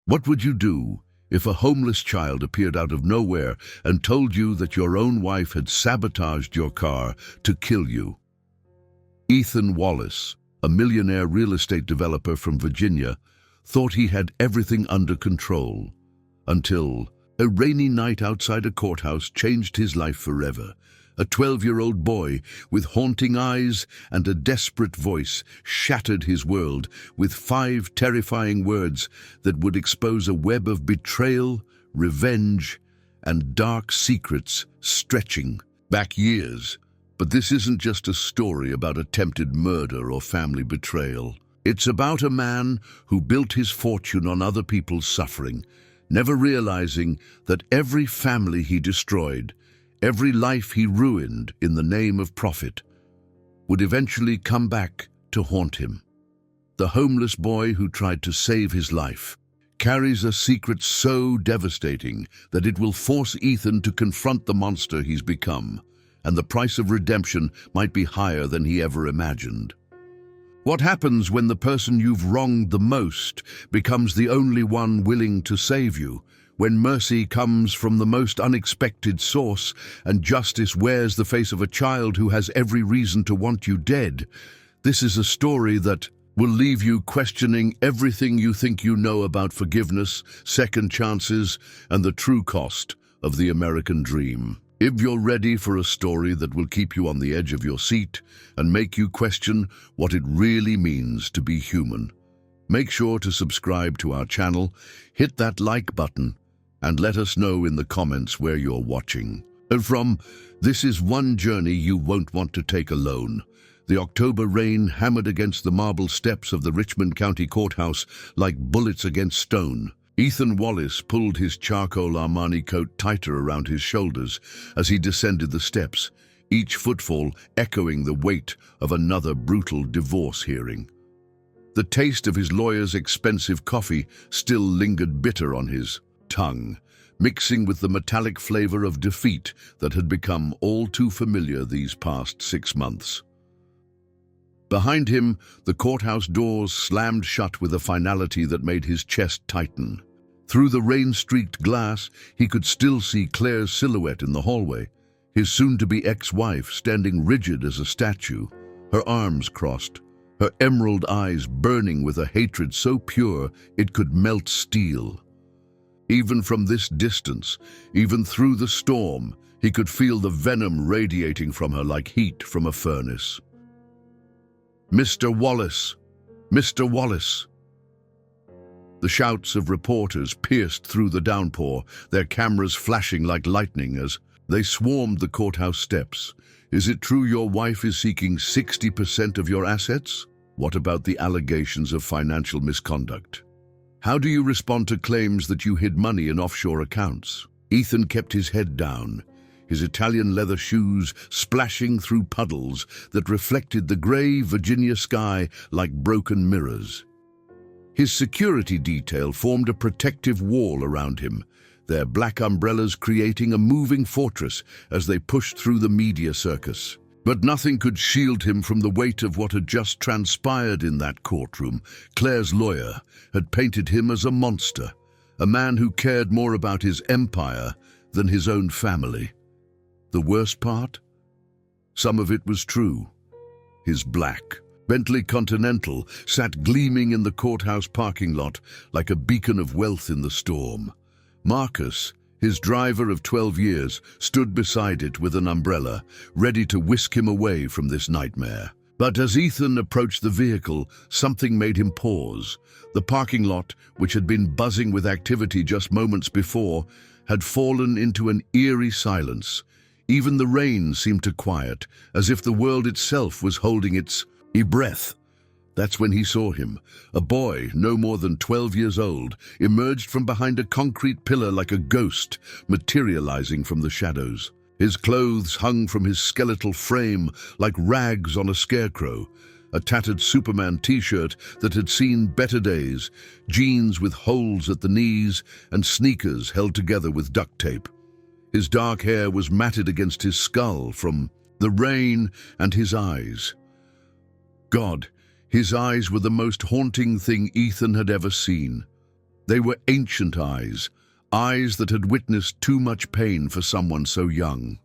What would you do if a homeless child appeared out of nowhere and told you that your own wife had sabotaged your car to kill you? Ethan Wallace, a millionaire real estate developer from Virginia, thought he had everything under control until a rainy night outside a courthouse changed his life forever. A 12-year-old boy with haunting eyes and a desperate voice shattered his world with 5 terrifying words that would expose a web of betrayal, revenge, and dark secrets stretching back years. But this isn't just a story about attempted murder or family betrayal. It's about a man who built his fortune on other people's suffering, never realizing that every family he destroyed, every life he ruined in the name of profit, would eventually come back to haunt him. The homeless boy who tried to save his life carries a secret so devastating that it will force Ethan to confront the monster he's become, and the price of redemption might be higher than he ever imagined. What happens when the person you've wronged the most becomes the only one willing to save you? When mercy comes from the most unexpected source and justice wears the face of a child who has every reason to want you dead? This is a story that will leave you questioning everything you think you know about forgiveness, second chances, and the true cost of the American dream. If you're ready for a story that will keep you on the edge of your seat and make you question what it really means to be human, make sure to subscribe to our channel, hit that like button, and let us know in the comments where you're watching. And this is one journey you won't want to take alone. The October rain hammered against the marble steps of the Richmond County Courthouse like bullets against stone. Ethan Wallace pulled his charcoal Armani coat tighter around his shoulders as he descended the steps, each footfall echoing the weight of another brutal divorce hearing. The taste of his lawyer's expensive coffee still lingered bitter on his tongue, mixing with the metallic flavor of defeat that had become all too familiar these past 6 months. Behind him, the courthouse doors slammed shut with a finality that made his chest tighten. Through the rain-streaked glass, he could still see Claire's silhouette in the hallway, his soon-to-be ex-wife standing rigid as a statue, her arms crossed, her emerald eyes burning with a hatred so pure it could melt steel. Even from this distance, even through the storm, he could feel the venom radiating from her like heat from a furnace. "Mr. Wallace! Mr. Wallace!" The shouts of reporters pierced through the downpour, their cameras flashing like lightning as they swarmed the courthouse steps. "Is it true your wife is seeking 60% of your assets? What about the allegations of financial misconduct? How do you respond to claims that you hid money in offshore accounts?" Ethan kept his head down, his Italian leather shoes splashing through puddles that reflected the gray Virginia sky like broken mirrors. His security detail formed a protective wall around him, their black umbrellas creating a moving fortress as they pushed through the media circus. But nothing could shield him from the weight of what had just transpired in that courtroom. Claire's lawyer had painted him as a monster, a man who cared more about his empire than his own family. The worst part? Some of it was true. His black Bentley Continental sat gleaming in the courthouse parking lot like a beacon of wealth in the storm. Marcus, his driver of 12 years, stood beside it with an umbrella, ready to whisk him away from this nightmare. But as Ethan approached the vehicle, something made him pause. The parking lot, which had been buzzing with activity just moments before, had fallen into an eerie silence. Even the rain seemed to quiet, as if the world itself was holding its breath. That's when he saw him. A boy, no more than 12 years old, emerged from behind a concrete pillar like a ghost, materializing from the shadows. His clothes hung from his skeletal frame like rags on a scarecrow. A tattered Superman t-shirt that had seen better days, jeans with holes at the knees, and sneakers held together with duct tape. His dark hair was matted against his skull from the rain, and his eyes. God, his eyes were the most haunting thing Ethan had ever seen. They were ancient eyes, eyes that had witnessed too much pain for someone so young.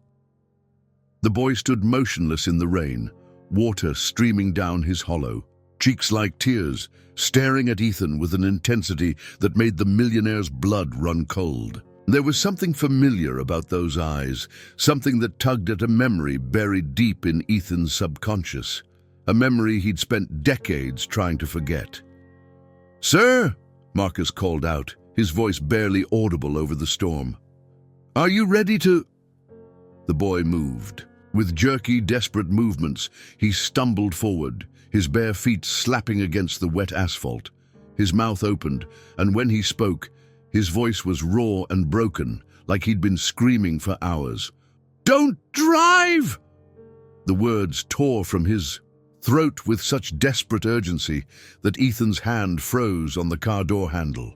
The boy stood motionless in the rain, water streaming down his hollow, cheeks like tears, staring at Ethan with an intensity that made the millionaire's blood run cold. There was something familiar about those eyes, something that tugged at a memory buried deep in Ethan's subconscious, a memory he'd spent decades trying to forget. "Sir," Marcus called out, his voice barely audible over the storm. "Are you ready to—" The boy moved. With jerky, desperate movements, he stumbled forward, his bare feet slapping against the wet asphalt. His mouth opened, and when he spoke, his voice was raw and broken, like he'd been screaming for hours. "Don't drive!" The words tore from his throat with such desperate urgency that Ethan's hand froze on the car door handle.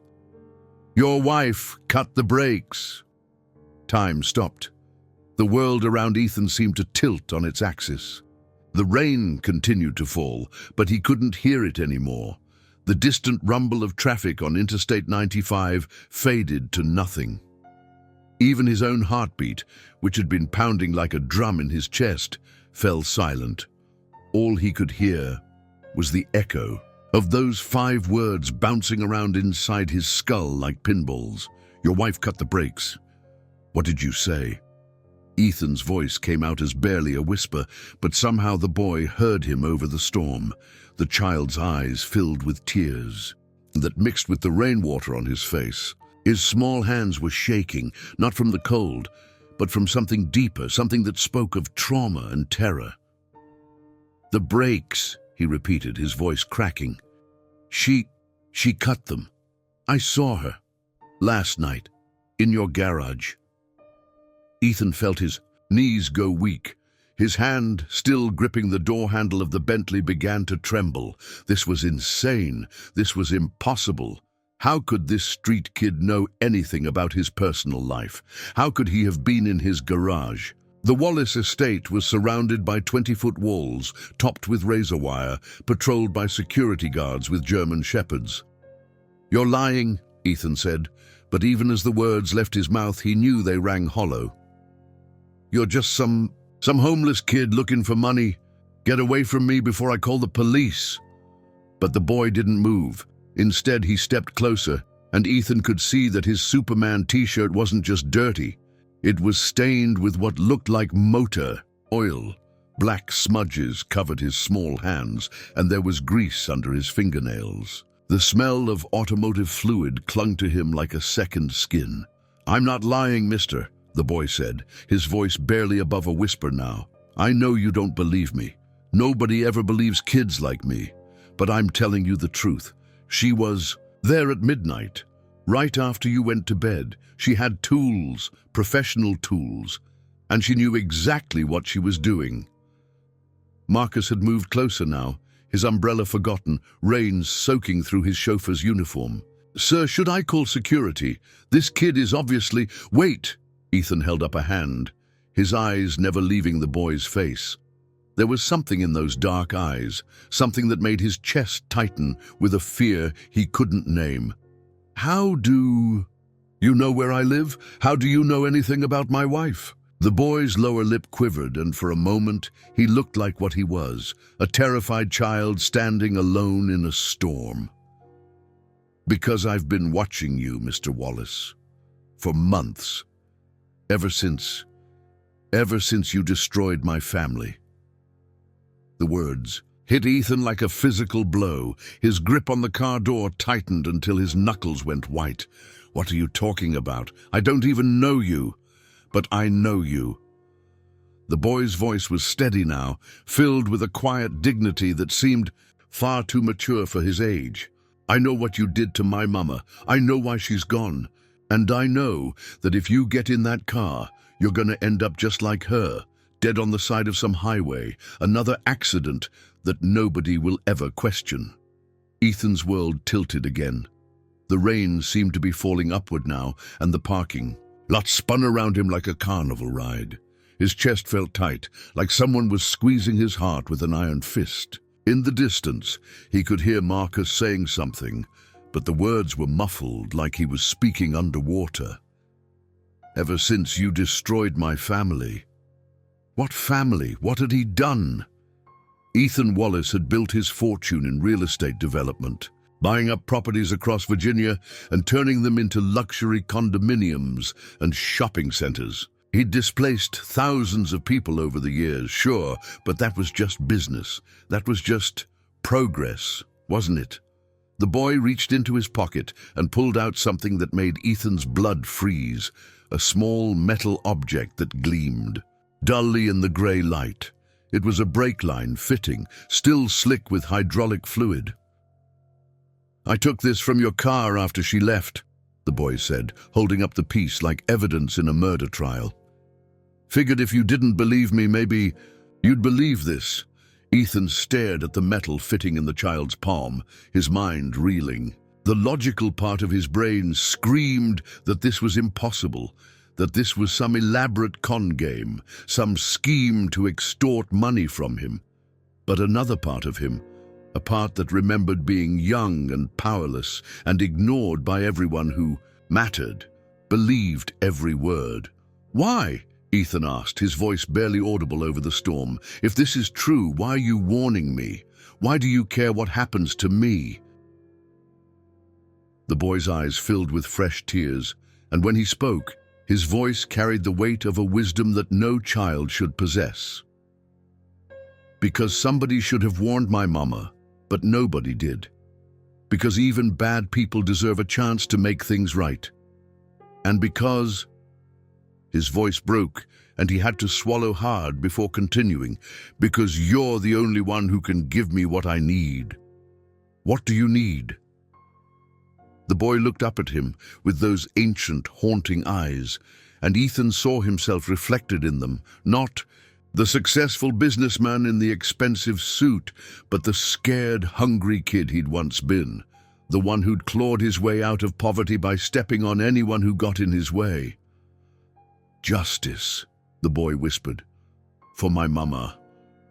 "Your wife cut the brakes." Time stopped. The world around Ethan seemed to tilt on its axis. The rain continued to fall, but he couldn't hear it anymore. The distant rumble of traffic on Interstate 95 faded to nothing. Even his own heartbeat, which had been pounding like a drum in his chest, fell silent. All he could hear was the echo of those 5 words bouncing around inside his skull like pinballs. "Your wife cut the brakes. What did you say?" Ethan's voice came out as barely a whisper, but somehow the boy heard him over the storm. The child's eyes filled with tears that mixed with the rainwater on his face. His small hands were shaking, not from the cold, but from something deeper, something that spoke of trauma and terror. "The brakes," he repeated, his voice cracking. She cut them. I saw her. Last night. In your garage." Ethan felt his knees go weak. His hand, still gripping the door handle of the Bentley, began to tremble. This was insane. This was impossible. How could this street kid know anything about his personal life? How could he have been in his garage? The Wallace estate was surrounded by 20-foot walls, topped with razor wire, patrolled by security guards with German shepherds. "You're lying," Ethan said, but even as the words left his mouth, he knew they rang hollow. "You're just some homeless kid looking for money. Get away from me before I call the police." But the boy didn't move. Instead, he stepped closer, and Ethan could see that his Superman t-shirt wasn't just dirty. It was stained with what looked like motor oil. Black smudges covered his small hands, and there was grease under his fingernails. The smell of automotive fluid clung to him like a second skin. "I'm not lying, mister," the boy said, his voice barely above a whisper now. "I know you don't believe me. Nobody ever believes kids like me. But I'm telling you the truth. She was there at midnight, right after you went to bed. She had tools, professional tools, and she knew exactly what she was doing." Marcus had moved closer now, his umbrella forgotten, rain soaking through his chauffeur's uniform. "Sir, should I call security? This kid is obviously—" "Wait!" Ethan held up a hand, his eyes never leaving the boy's face. There was something in those dark eyes, something that made his chest tighten with a fear he couldn't name. "How do you know where I live? How do you know anything about my wife?" The boy's lower lip quivered, and for a moment he looked like what he was, a terrified child standing alone in a storm. "Because I've been watching you, Mr. Wallace, for months. Ever since you destroyed my family." The words hit Ethan like a physical blow. His grip on the car door tightened until his knuckles went white. "What are you talking about? I don't even know you." "But I know you." The boy's voice was steady now, filled with a quiet dignity that seemed far too mature for his age. "I know what you did to my mama. I know why she's gone. And I know that if you get in that car, you're going to end up just like her, dead on the side of some highway, another accident that nobody will ever question." Ethan's world tilted again. The rain seemed to be falling upward now, and the parking lot spun around him like a carnival ride. His chest felt tight, like someone was squeezing his heart with an iron fist. In the distance, he could hear Marcus saying something, but the words were muffled like he was speaking underwater. "Ever since you destroyed my family." What family? What had he done? Ethan Wallace had built his fortune in real estate development, buying up properties across Virginia and turning them into luxury condominiums and shopping centers. He'd displaced thousands of people over the years, sure, but that was just business. That was just progress, wasn't it? The boy reached into his pocket and pulled out something that made Ethan's blood freeze, a small metal object that gleamed, dully in the grey light. It was a brake line fitting, still slick with hydraulic fluid. "I took this from your car after she left," the boy said, holding up the piece like evidence in a murder trial. "Figured if you didn't believe me, maybe you'd believe this." Ethan stared at the metal fitting in the child's palm, his mind reeling. The logical part of his brain screamed that this was impossible, that this was some elaborate con game, some scheme to extort money from him. But another part of him, a part that remembered being young and powerless and ignored by everyone who mattered, believed every word. "Why?" Ethan asked, his voice barely audible over the storm. "If this is true, why are you warning me? Why do you care what happens to me?" The boy's eyes filled with fresh tears, and when he spoke, his voice carried the weight of a wisdom that no child should possess. "Because somebody should have warned my mama, but nobody did. Because even bad people deserve a chance to make things right. And because..." His voice broke, and he had to swallow hard before continuing. "Because you're the only one who can give me what I need." "What do you need?" The boy looked up at him with those ancient, haunting eyes, and Ethan saw himself reflected in them, not the successful businessman in the expensive suit, but the scared, hungry kid he'd once been, the one who'd clawed his way out of poverty by stepping on anyone who got in his way. "Justice," the boy whispered. "For my mama,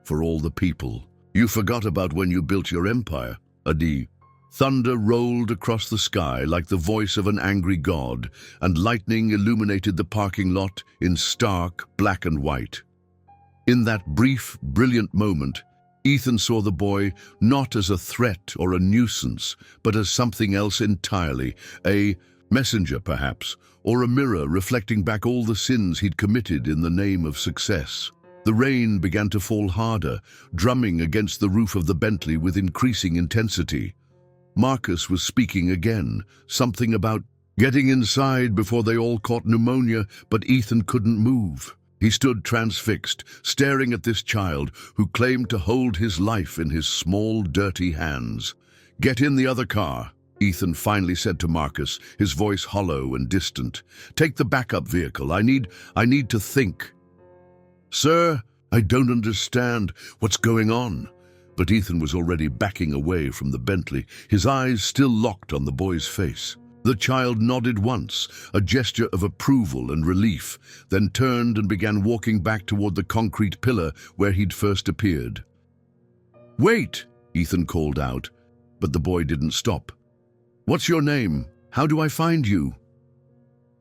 for all the people. You forgot about when you built your empire, Adi." Thunder rolled across the sky like the voice of an angry god, and lightning illuminated the parking lot in stark black and white. In that brief, brilliant moment, Ethan saw the boy not as a threat or a nuisance, but as something else entirely, a messenger perhaps, or a mirror reflecting back all the sins he'd committed in the name of success. The rain began to fall harder, drumming against the roof of the Bentley with increasing intensity. Marcus was speaking again, something about getting inside before they all caught pneumonia, but Ethan couldn't move. He stood transfixed, staring at this child who claimed to hold his life in his small, dirty hands. "Get in the other car," Ethan finally said to Marcus, his voice hollow and distant. "Take the backup vehicle. I need to think." "Sir, I don't understand what's going on." But Ethan was already backing away from the Bentley, his eyes still locked on the boy's face. The child nodded once, a gesture of approval and relief, then turned and began walking back toward the concrete pillar where he'd first appeared. "Wait!" Ethan called out, but the boy didn't stop. "What's your name? How do I find you?"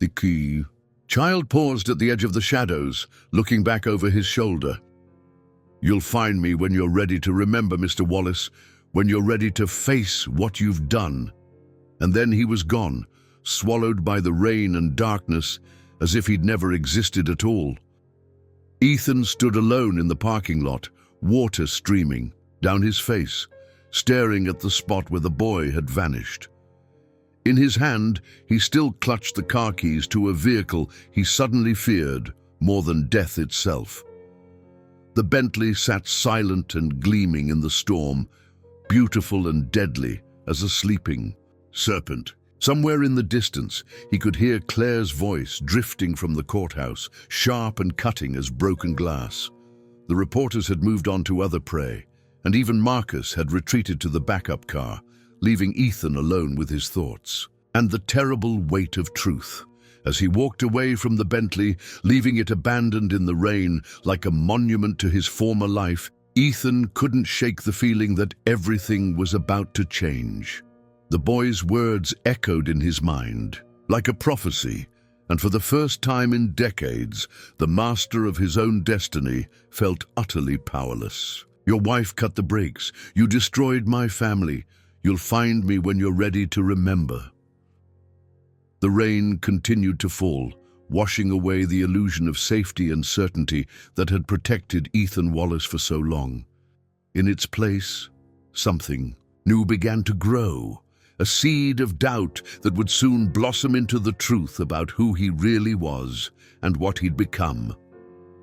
"The key." Child paused at the edge of the shadows, looking back over his shoulder. "You'll find me when you're ready to remember, Mr. Wallace, when you're ready to face what you've done." And then he was gone, swallowed by the rain and darkness, as if he'd never existed at all. Ethan stood alone in the parking lot, water streaming down his face, staring at the spot where the boy had vanished. In his hand, he still clutched the car keys to a vehicle he suddenly feared more than death itself. The Bentley sat silent and gleaming in the storm, beautiful and deadly as a sleeping serpent. Somewhere in the distance, he could hear Claire's voice drifting from the courthouse, sharp and cutting as broken glass. The reporters had moved on to other prey, and even Marcus had retreated to the backup car, leaving Ethan alone with his thoughts. And the terrible weight of truth. As he walked away from the Bentley, leaving it abandoned in the rain like a monument to his former life, Ethan couldn't shake the feeling that everything was about to change. The boy's words echoed in his mind, like a prophecy, and for the first time in decades, the master of his own destiny felt utterly powerless. "Your wife cut the brakes. You destroyed my family. You'll find me when you're ready to remember." The rain continued to fall, washing away the illusion of safety and certainty that had protected Ethan Wallace for so long. In its place, something new began to grow, a seed of doubt that would soon blossom into the truth about who he really was and what he'd become.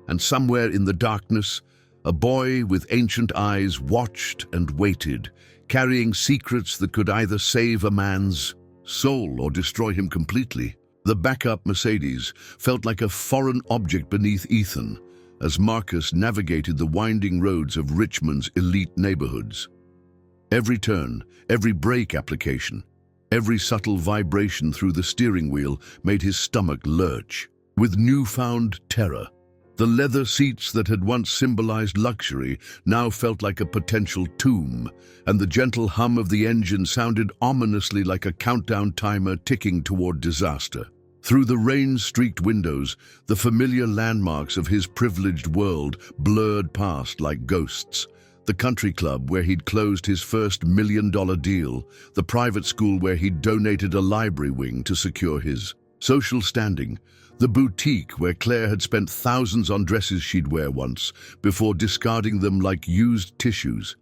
And somewhere in the darkness, a boy with ancient eyes watched and waited, carrying secrets that could either save a man's soul or destroy him completely. The backup Mercedes felt like a foreign object beneath Ethan as Marcus navigated the winding roads of Richmond's elite neighborhoods. Every turn, every brake application, every subtle vibration through the steering wheel made his stomach lurch. With newfound terror, the leather seats that had once symbolized luxury now felt like a potential tomb, and the gentle hum of the engine sounded ominously like a countdown timer ticking toward disaster. Through the rain-streaked windows, the familiar landmarks of his privileged world blurred past like ghosts. The country club where he'd closed his first $1 million deal, the private school where he'd donated a library wing to secure his social standing, the boutique where Claire had spent thousands on dresses she'd wear once before discarding them like used tissues.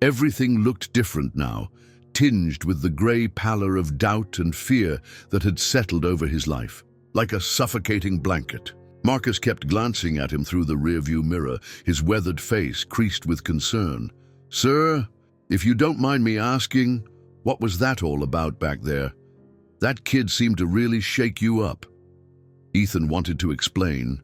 Everything looked different now, tinged with the grey pallor of doubt and fear that had settled over his life, like a suffocating blanket. Marcus kept glancing at him through the rearview mirror, his weathered face creased with concern. "Sir, if you don't mind me asking, what was that all about back there? That kid seemed to really shake you up." Ethan wanted to explain,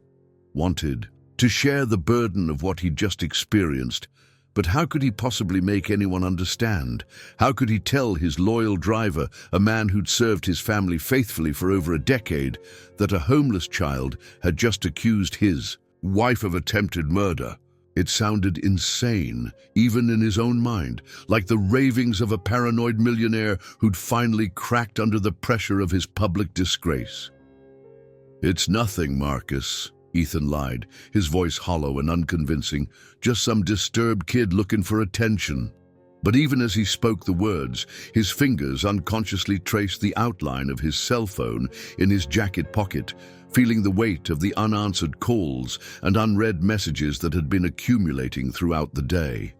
wanted to share the burden of what he'd just experienced, but how could he possibly make anyone understand? How could he tell his loyal driver, a man who'd served his family faithfully for over a decade, that a homeless child had just accused his wife of attempted murder? It sounded insane, even in his own mind, like the ravings of a paranoid millionaire who'd finally cracked under the pressure of his public disgrace. "It's nothing, Marcus," Ethan lied, his voice hollow and unconvincing. "Just some disturbed kid looking for attention." But even as he spoke the words, his fingers unconsciously traced the outline of his cell phone in his jacket pocket, feeling the weight of the unanswered calls and unread messages that had been accumulating throughout the day.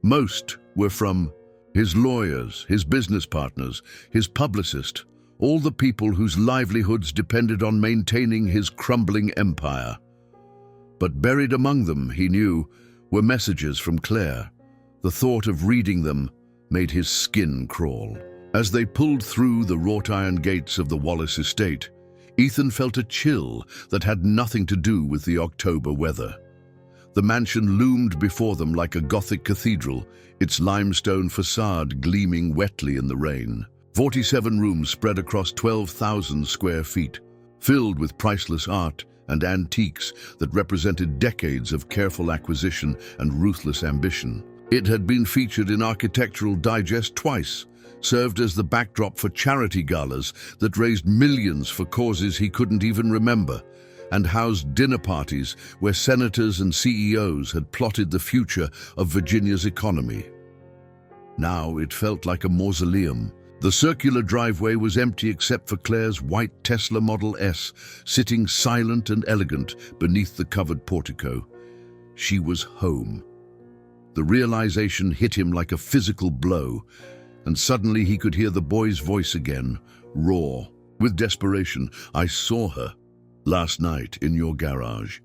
Most were from his lawyers, his business partners, his publicist, all the people whose livelihoods depended on maintaining his crumbling empire. But buried among them, he knew, were messages from Claire. The thought of reading them made his skin crawl. As they pulled through the wrought iron gates of the Wallace estate, Ethan felt a chill that had nothing to do with the October weather. The mansion loomed before them like a Gothic cathedral, its limestone facade gleaming wetly in the rain. 47 rooms spread across 12,000 square feet, filled with priceless art and antiques that represented decades of careful acquisition and ruthless ambition. It had been featured in Architectural Digest twice, served as the backdrop for charity galas that raised millions for causes he couldn't even remember, and housed dinner parties where senators and CEOs had plotted the future of Virginia's economy. Now it felt like a mausoleum. The circular driveway was empty except for Claire's white Tesla Model S, sitting silent and elegant beneath the covered portico. She was home. The realization hit him like a physical blow, and suddenly he could hear the boy's voice again, raw, with desperation. "I saw her last night in your garage.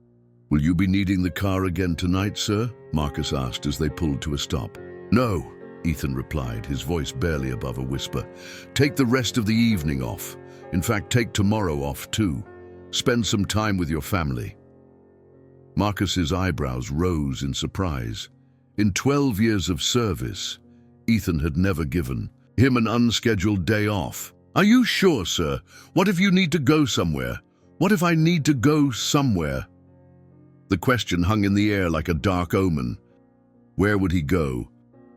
Will you be needing the car again tonight, sir?" Marcus asked as they pulled to a stop. "No," Ethan replied, his voice barely above a whisper. "Take the rest of the evening off. In fact, take tomorrow off too. Spend some time with your family." Marcus's eyebrows rose in surprise. In 12 years of service, Ethan had never given him an unscheduled day off. "Are you sure, sir? What if you need to go somewhere? What if I need to go somewhere?" The question hung in the air like a dark omen. Where would he go?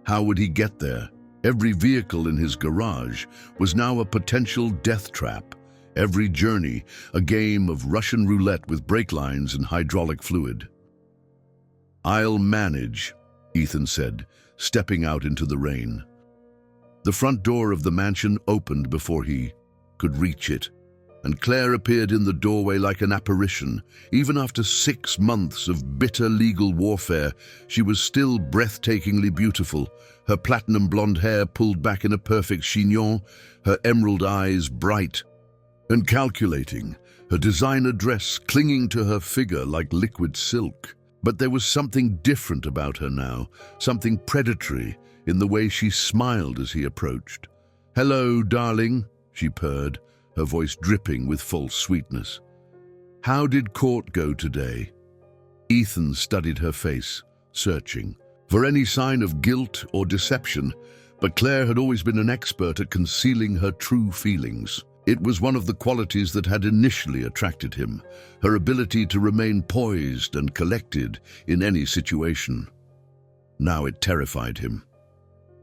How would he get there? Every vehicle in his garage was now a potential death trap. Every journey, a game of Russian roulette with brake lines and hydraulic fluid. "I'll manage," Ethan said, stepping out into the rain. The front door of the mansion opened before he could reach it, and Claire appeared in the doorway like an apparition. Even after 6 months of bitter legal warfare, she was still breathtakingly beautiful, her platinum blonde hair pulled back in a perfect chignon, her emerald eyes bright and calculating, her designer dress clinging to her figure like liquid silk. But there was something different about her now, something predatory in the way she smiled as he approached. "Hello, darling," she purred, her voice dripping with false sweetness. "How did court go today?" Ethan studied her face, searching for any sign of guilt or deception, but Claire had always been an expert at concealing her true feelings. It was one of the qualities that had initially attracted him, her ability to remain poised and collected in any situation. Now it terrified him.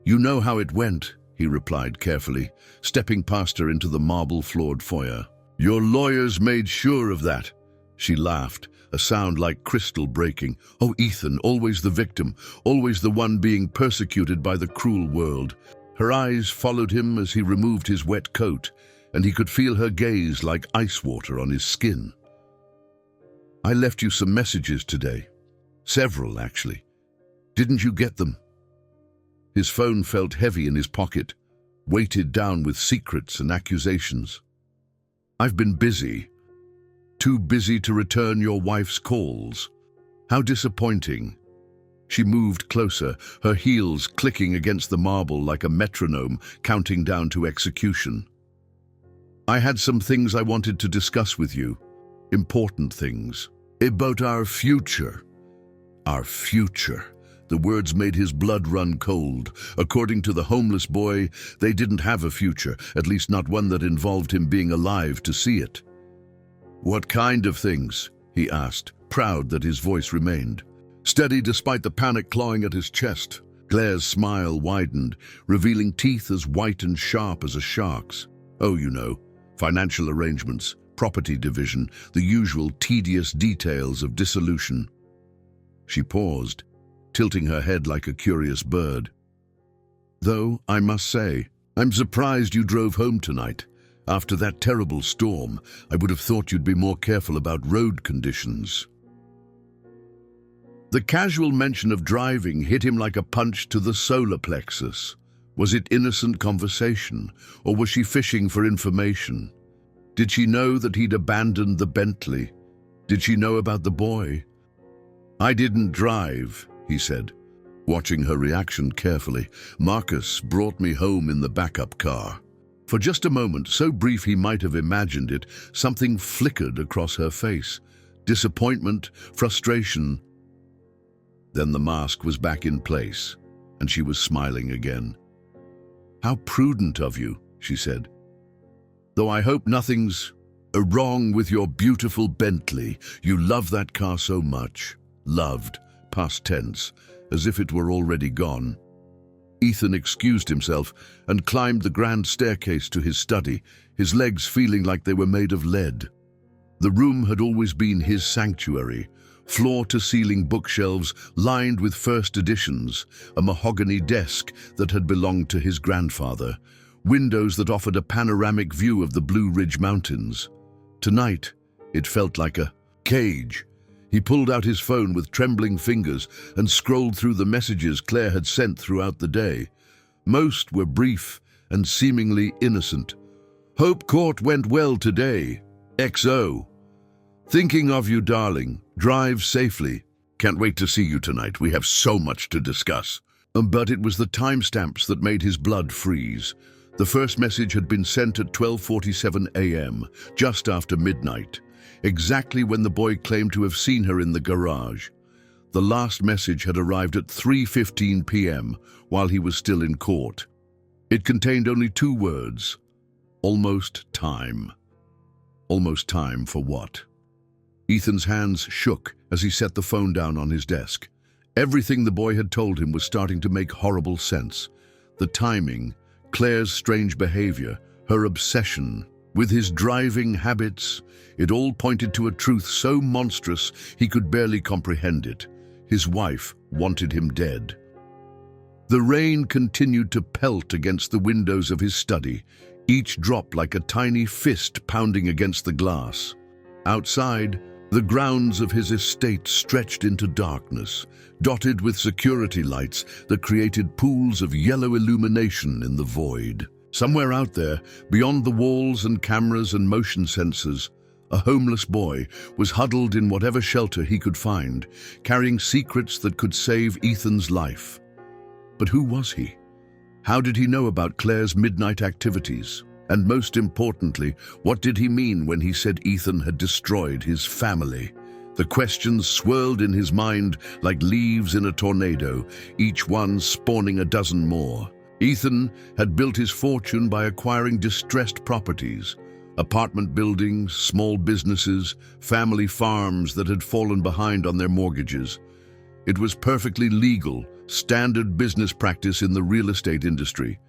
"You know how it went," he replied carefully, stepping past her into the marble-floored foyer. "Your lawyers made sure of that." She laughed, a sound like crystal breaking. Oh, Ethan, always the victim, always the one being persecuted by the cruel world. Her eyes followed him as he removed his wet coat, and he could feel her gaze like ice water on his skin. "I left you some messages today. Several, actually. Didn't you get them?" His phone felt heavy in his pocket, weighted down with secrets and accusations. "I've been busy. Too busy to return your wife's calls. How disappointing." She moved closer, her heels clicking against the marble like a metronome counting down to execution. "I had some things I wanted to discuss with you. Important things. About our future." Our future. The words made his blood run cold. According to the homeless boy, they didn't have a future, at least not one that involved him being alive to see it. "What kind of things?" he asked, proud that his voice remained steady despite the panic clawing at his chest. Claire's smile widened, revealing teeth as white and sharp as a shark's. "Oh, you know, financial arrangements, property division, the usual tedious details of dissolution." She paused, tilting her head like a curious bird. "Though, I must say, I'm surprised you drove home tonight. After that terrible storm, I would have thought you'd be more careful about road conditions." The casual mention of driving hit him like a punch to the solar plexus. Was it innocent conversation, or was she fishing for information? Did she know that he'd abandoned the Bentley? Did she know about the boy? "I didn't drive," he said, watching her reaction carefully. "Marcus brought me home in the backup car." For just a moment, so brief he might have imagined it, something flickered across her face. Disappointment, frustration. Then the mask was back in place, and she was smiling again. "How prudent of you," she said. "Though I hope nothing's wrong with your beautiful Bentley. You love that car so much." Loved, past tense, as if it were already gone. Ethan excused himself and climbed the grand staircase to his study, his legs feeling like they were made of lead. The room had always been his sanctuary, floor-to-ceiling bookshelves lined with first editions, a mahogany desk that had belonged to his grandfather, windows that offered a panoramic view of the Blue Ridge Mountains. Tonight, it felt like a cage. He pulled out his phone with trembling fingers and scrolled through the messages Claire had sent throughout the day. Most were brief and seemingly innocent. "Hope court went well today. XO. Thinking of you, darling. Drive safely. Can't wait to see you tonight. We have so much to discuss." But it was the timestamps that made his blood freeze. The first message had been sent at 12:47 a.m., just after midnight, exactly when the boy claimed to have seen her in the garage. The last message had arrived at 3:15 p.m. while he was still in court. It contained only 2 words: almost time. Almost time for what? Ethan's hands shook as he set the phone down on his desk. Everything the boy had told him was starting to make horrible sense. The timing, Claire's strange behavior, her obsession with his driving habits, it all pointed to a truth so monstrous he could barely comprehend it. His wife wanted him dead. The rain continued to pelt against the windows of his study, each drop like a tiny fist pounding against the glass. Outside, the grounds of his estate stretched into darkness, dotted with security lights that created pools of yellow illumination in the void. Somewhere out there, beyond the walls and cameras and motion sensors, a homeless boy was huddled in whatever shelter he could find, carrying secrets that could save Ethan's life. But who was he? How did he know about Claire's midnight activities? And most importantly, what did he mean when he said Ethan had destroyed his family? The questions swirled in his mind like leaves in a tornado, each one spawning a dozen more. Ethan had built his fortune by acquiring distressed properties, apartment buildings, small businesses, family farms that had fallen behind on their mortgages. It was perfectly legal, standard business practice in the real estate industry.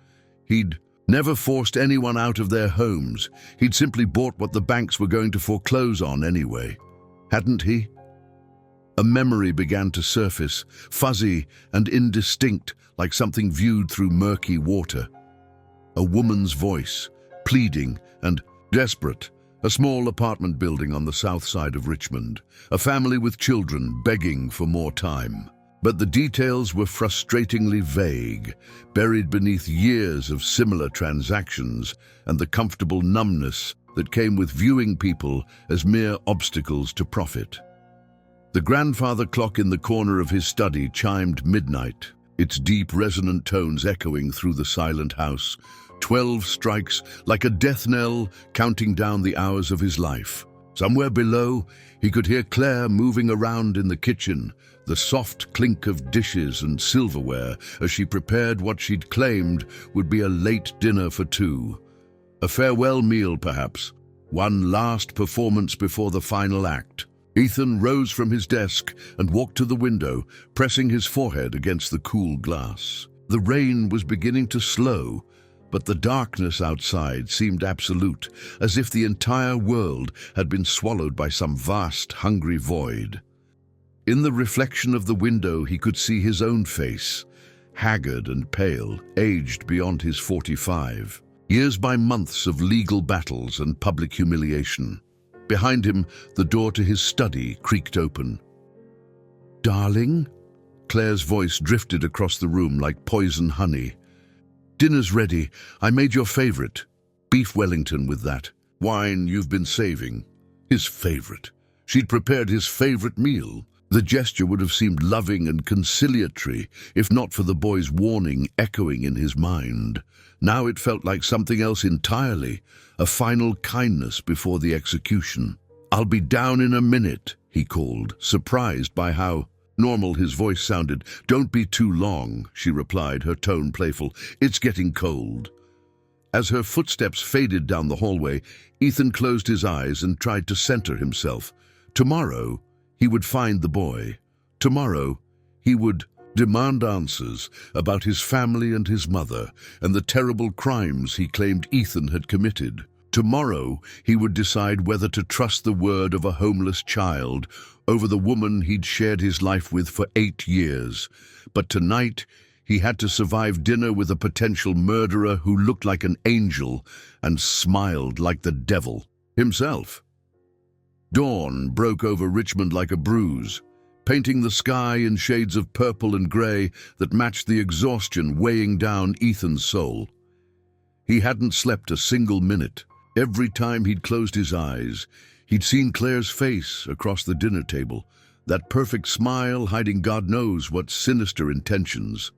He'd never forced anyone out of their homes. He'd simply bought what the banks were going to foreclose on anyway. Hadn't he? A memory began to surface, fuzzy and indistinct, like something viewed through murky water. A woman's voice, pleading and desperate. A small apartment building on the south side of Richmond. A family with children begging for more time. But the details were frustratingly vague, buried beneath years of similar transactions and the comfortable numbness that came with viewing people as mere obstacles to profit. The grandfather clock in the corner of his study chimed midnight, its deep resonant tones echoing through the silent house. 12 strikes, like a death knell, counting down the hours of his life. Somewhere below, he could hear Claire moving around in the kitchen, the soft clink of dishes and silverware as she prepared what she'd claimed would be a late dinner for two. A farewell meal, perhaps. One last performance before the final act. Ethan rose from his desk and walked to the window, pressing his forehead against the cool glass. The rain was beginning to slow, but the darkness outside seemed absolute, as if the entire world had been swallowed by some vast, hungry void. In the reflection of the window, he could see his own face, haggard and pale, aged beyond his 45. Years by months of legal battles and public humiliation. Behind him, the door to his study creaked open. "Darling?" Claire's voice drifted across the room like poison honey. "Dinner's ready. I made your favorite. Beef Wellington with that. Wine you've been saving." His favorite. She'd prepared his favorite meal. The gesture would have seemed loving and conciliatory, if not for the boy's warning echoing in his mind. Now it felt like something else entirely, a final kindness before the execution. "I'll be down in a minute," he called, surprised by how normal his voice sounded. "Don't be too long," she replied, her tone playful. "It's getting cold." As her footsteps faded down the hallway, Ethan closed his eyes and tried to center himself. Tomorrow, he would find the boy. Tomorrow, he would demand answers about his family and his mother and the terrible crimes he claimed Ethan had committed. Tomorrow, he would decide whether to trust the word of a homeless child over the woman he'd shared his life with for 8 years. But tonight, he had to survive dinner with a potential murderer who looked like an angel and smiled like the devil himself. Dawn broke over Richmond like a bruise, painting the sky in shades of purple and grey that matched the exhaustion weighing down Ethan's soul. He hadn't slept a single minute. Every time he'd closed his eyes, he'd seen Claire's face across the dinner table, that perfect smile hiding God knows what sinister intentions.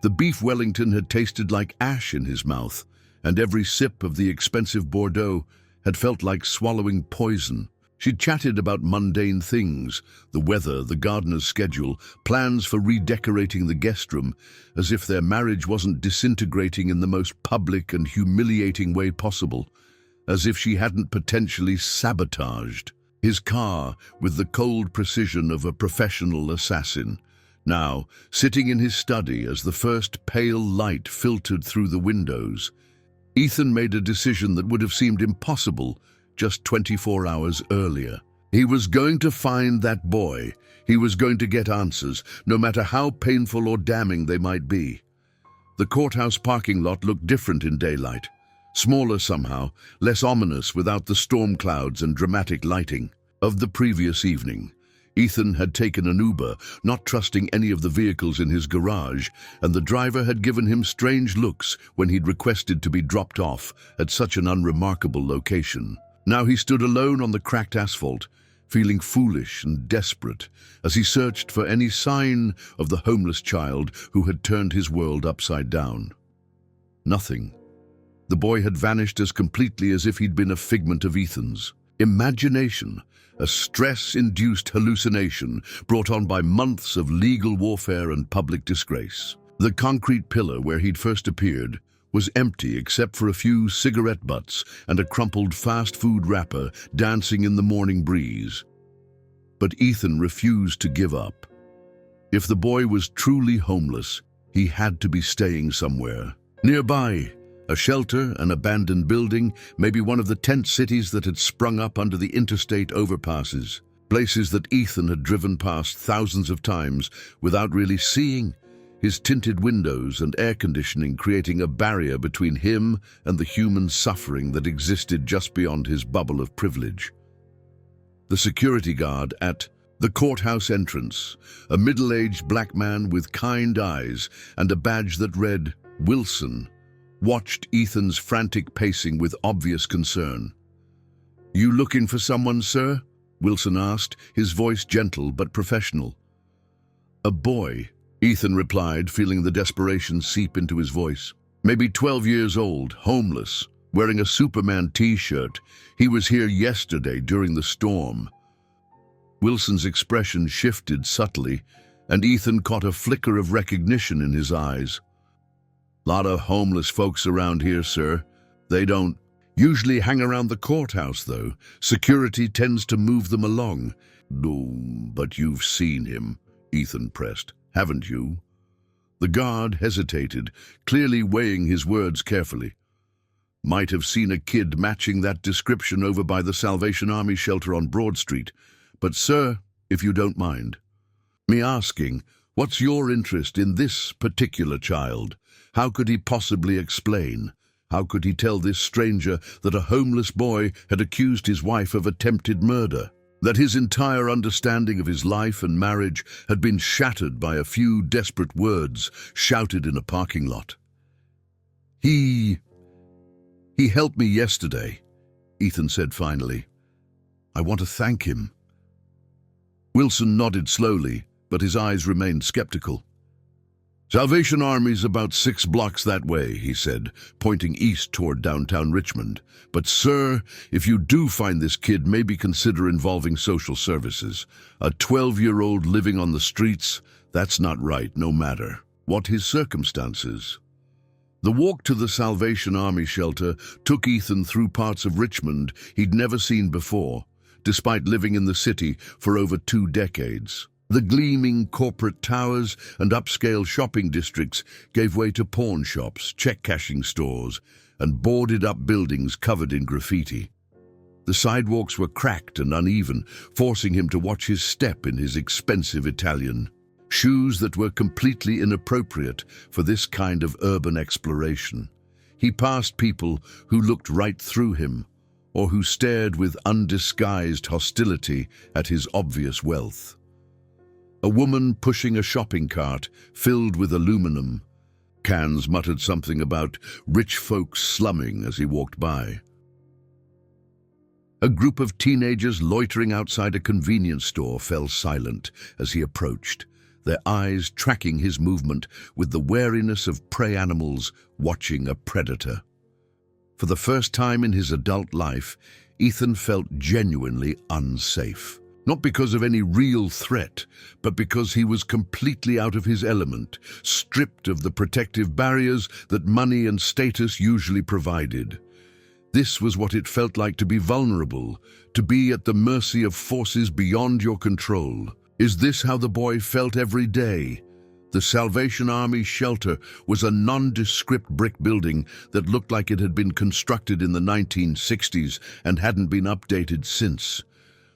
The beef Wellington had tasted like ash in his mouth, and every sip of the expensive Bordeaux had felt like swallowing poison. She'd chatted about mundane things, the weather, the gardener's schedule, plans for redecorating the guest room, as if their marriage wasn't disintegrating in the most public and humiliating way possible, as if she hadn't potentially sabotaged his car with the cold precision of a professional assassin. Now, sitting in his study as the first pale light filtered through the windows, Ethan made a decision that would have seemed impossible just 24 hours earlier. He was going to find that boy. He was going to get answers, no matter how painful or damning they might be. The courthouse parking lot looked different in daylight. Smaller somehow, less ominous without the storm clouds and dramatic lighting of the previous evening. Ethan had taken an Uber, not trusting any of the vehicles in his garage, and the driver had given him strange looks when he'd requested to be dropped off at such an unremarkable location. Now he stood alone on the cracked asphalt, feeling foolish and desperate as he searched for any sign of the homeless child who had turned his world upside down. Nothing. The boy had vanished as completely as if he'd been a figment of Ethan's imagination, a stress-induced hallucination brought on by months of legal warfare and public disgrace. The concrete pillar where he'd first appeared was empty except for a few cigarette butts and a crumpled fast food wrapper dancing in the morning breeze. But Ethan refused to give up. If the boy was truly homeless, he had to be staying somewhere. Nearby, a shelter, an abandoned building, maybe one of the tent cities that had sprung up under the interstate overpasses. Places that Ethan had driven past thousands of times without really seeing, his tinted windows and air conditioning creating a barrier between him and the human suffering that existed just beyond his bubble of privilege. The security guard at the courthouse entrance, a middle-aged black man with kind eyes and a badge that read Wilson, watched Ethan's frantic pacing with obvious concern. "You looking for someone, sir?" Wilson asked, his voice gentle but professional. "A boy," Ethan replied, feeling the desperation seep into his voice. "Maybe 12 years old, homeless, wearing a Superman t-shirt. He was here yesterday during the storm." Wilson's expression shifted subtly, and Ethan caught a flicker of recognition in his eyes. "Lot of homeless folks around here, sir. They don't usually hang around the courthouse, though. Security tends to move them along." "No, but you've seen him," Ethan pressed, "haven't you?" The guard hesitated, clearly weighing his words carefully. "Might have seen a kid matching that description over by the Salvation Army shelter on Broad Street. But, sir, if you don't mind me asking, what's your interest in this particular child? How could he possibly explain? How could he tell this stranger that a homeless boy had accused his wife of attempted murder? That his entire understanding of his life and marriage had been shattered by a few desperate words shouted in a parking lot? He helped me yesterday," Ethan said finally. "I want to thank him." Wilson nodded slowly, but his eyes remained skeptical. "Salvation Army's about 6 blocks that way," he said, pointing east toward downtown Richmond. "But, sir, if you do find this kid, maybe consider involving social services. A 12-year-old living on the streets, that's not right, no matter what his circumstances." The walk to the Salvation Army shelter took Ethan through parts of Richmond he'd never seen before, despite living in the city for over 2 decades. The gleaming corporate towers and upscale shopping districts gave way to pawn shops, check-cashing stores, and boarded-up buildings covered in graffiti. The sidewalks were cracked and uneven, forcing him to watch his step in his expensive Italian shoes that were completely inappropriate for this kind of urban exploration. He passed people who looked right through him, or who stared with undisguised hostility at his obvious wealth. A woman pushing a shopping cart filled with aluminum cans muttered something about rich folks slumming as he walked by. A group of teenagers loitering outside a convenience store fell silent as he approached, their eyes tracking his movement with the wariness of prey animals watching a predator. For the first time in his adult life, Ethan felt genuinely unsafe. Not because of any real threat, but because he was completely out of his element, stripped of the protective barriers that money and status usually provided. This was what it felt like to be vulnerable, to be at the mercy of forces beyond your control. Is this how the boy felt every day? The Salvation Army shelter was a nondescript brick building that looked like it had been constructed in the 1960s and hadn't been updated since.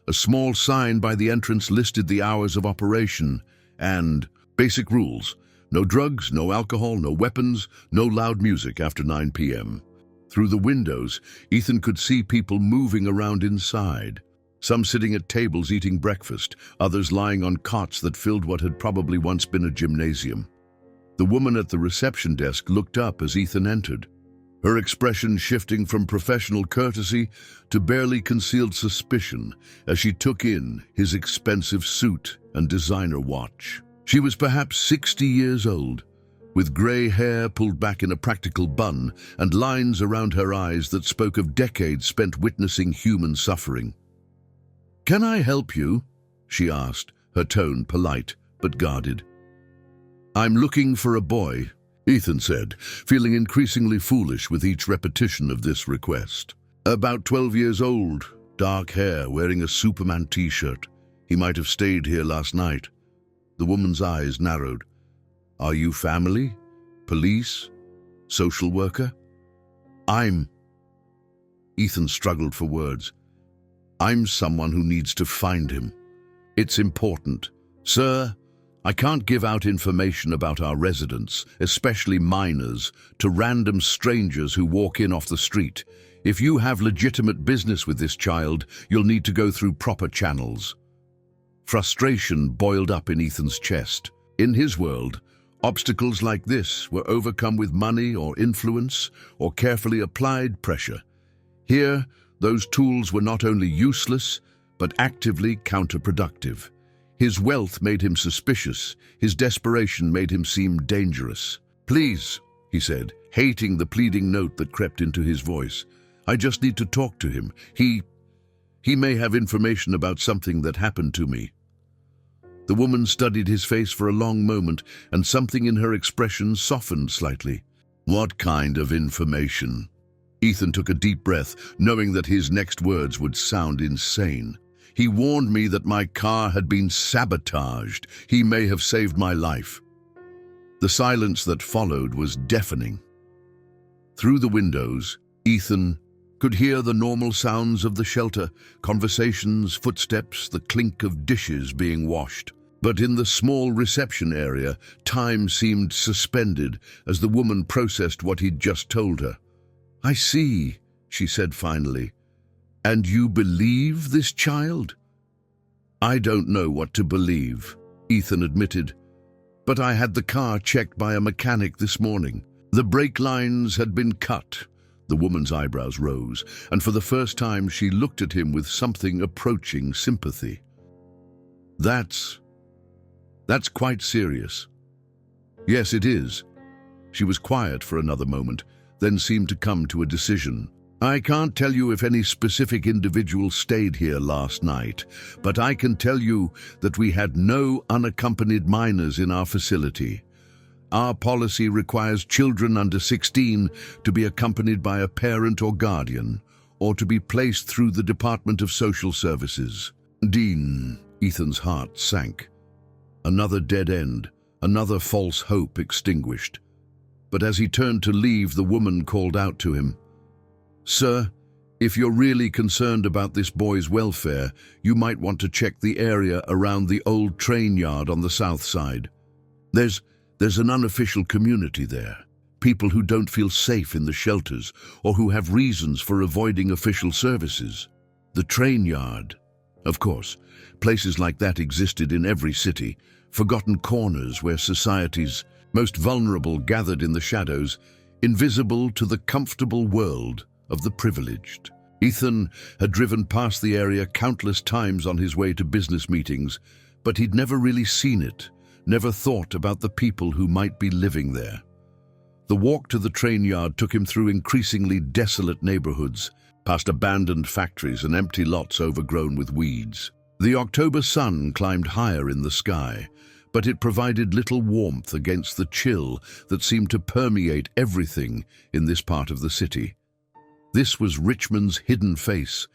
A small sign by the entrance listed the hours of operation and basic rules. No drugs, no alcohol, no weapons, no loud music after 9 p.m. Through the windows, Ethan could see people moving around inside. Some sitting at tables eating breakfast, others lying on cots that filled what had probably once been a gymnasium. The woman at the reception desk looked up as Ethan entered, her expression shifting from professional courtesy to barely concealed suspicion as she took in his expensive suit and designer watch. She was perhaps 60 years old, with gray hair pulled back in a practical bun and lines around her eyes that spoke of decades spent witnessing human suffering. "Can I help you?" she asked, her tone polite but guarded. "I'm looking for a boy," Ethan said, feeling increasingly foolish with each repetition of this request. "About 12 years old, dark hair, wearing a Superman t-shirt. He might have stayed here last night." The woman's eyes narrowed. "Are you family? Police? Social worker?" Ethan struggled for words. "I'm someone who needs to find him. It's important. Sir, I can't give out information about our residents, especially minors, to random strangers who walk in off the street. If you have legitimate business with this child, you'll need to go through proper channels." Frustration boiled up in Ethan's chest. In his world, obstacles like this were overcome with money or influence or carefully applied pressure. Here, those tools were not only useless, but actively counterproductive. His wealth made him suspicious. His desperation made him seem dangerous. "Please," he said, hating the pleading note that crept into his voice. "I just need to talk to him. He may have information about something that happened to me." The woman studied his face for a long moment, and something in her expression softened slightly. "What kind of information?" Ethan took a deep breath, knowing that his next words would sound insane. "He warned me that my car had been sabotaged. He may have saved my life." The silence that followed was deafening. Through the windows, Ethan could hear the normal sounds of the shelter, conversations, footsteps, the clink of dishes being washed. But in the small reception area, time seemed suspended as the woman processed what he'd just told her. "I see," she said finally. "And you believe this child?" "I don't know what to believe," Ethan admitted. "But I had the car checked by a mechanic this morning. The brake lines had been cut." The woman's eyebrows rose, and for the first time she looked at him with something approaching sympathy. That's quite serious." "Yes, it is." She was quiet for another moment, then seemed to come to a decision. "I can't tell you if any specific individual stayed here last night, but I can tell you that we had no unaccompanied minors in our facility. Our policy requires children under 16 to be accompanied by a parent or guardian, or to be placed through the Department of Social Services." "Dean," Ethan's heart sank. Another dead end, another false hope extinguished. But as he turned to leave, the woman called out to him, "Sir, if you're really concerned about this boy's welfare, you might want to check the area around the old train yard on the south side. There's an unofficial community there, people who don't feel safe in the shelters or who have reasons for avoiding official services. The train yard. Of course, places like that existed in every city, forgotten corners where society's most vulnerable gathered in the shadows, invisible to the comfortable world of the privileged." Ethan had driven past the area countless times on his way to business meetings, but he'd never really seen it, never thought about the people who might be living there. The walk to the train yard took him through increasingly desolate neighborhoods, past abandoned factories and empty lots overgrown with weeds. The October sun climbed higher in the sky, but it provided little warmth against the chill that seemed to permeate everything in this part of the city. This was Richmond's hidden face,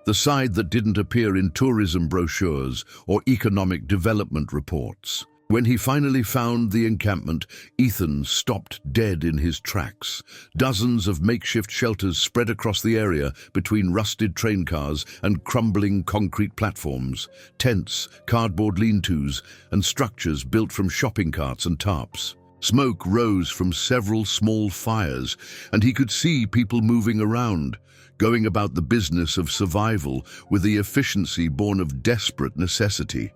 The side that didn't appear in tourism brochures or economic development reports. When he finally found the encampment, Ethan stopped dead in his tracks. Dozens of makeshift shelters spread across the area between rusted train cars and crumbling concrete platforms, tents, cardboard lean-tos, and structures built from shopping carts and tarps. Smoke rose from several small fires, and he could see people moving around, going about the business of survival with the efficiency born of desperate necessity.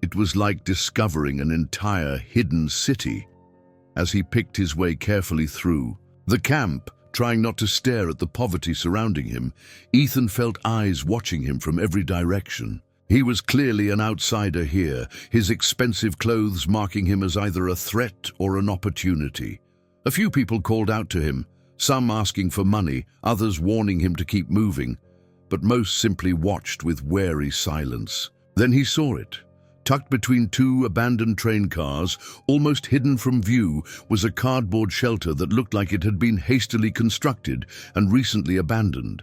It was like discovering an entire hidden city. As he picked his way carefully through the camp, trying not to stare at the poverty surrounding him, Ethan felt eyes watching him from every direction. He was clearly an outsider here, his expensive clothes marking him as either a threat or an opportunity. A few people called out to him, some asking for money, others warning him to keep moving, but most simply watched with wary silence. Then he saw it. Tucked between two abandoned train cars, almost hidden from view, was a cardboard shelter that looked like it had been hastily constructed and recently abandoned.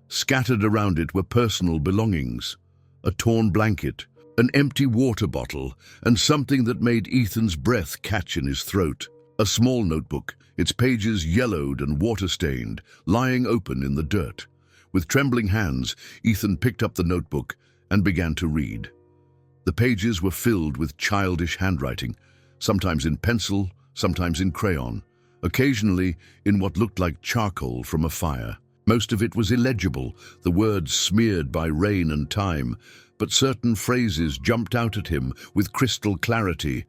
Scattered around it were personal belongings, a torn blanket, an empty water bottle, and something that made Ethan's breath catch in his throat. A small notebook, its pages yellowed and water-stained, lying open in the dirt. With trembling hands, Ethan picked up the notebook and began to read. The pages were filled with childish handwriting, sometimes in pencil, sometimes in crayon, occasionally in what looked like charcoal from a fire. Most of it was illegible, the words smeared by rain and time, but certain phrases jumped out at him with crystal clarity.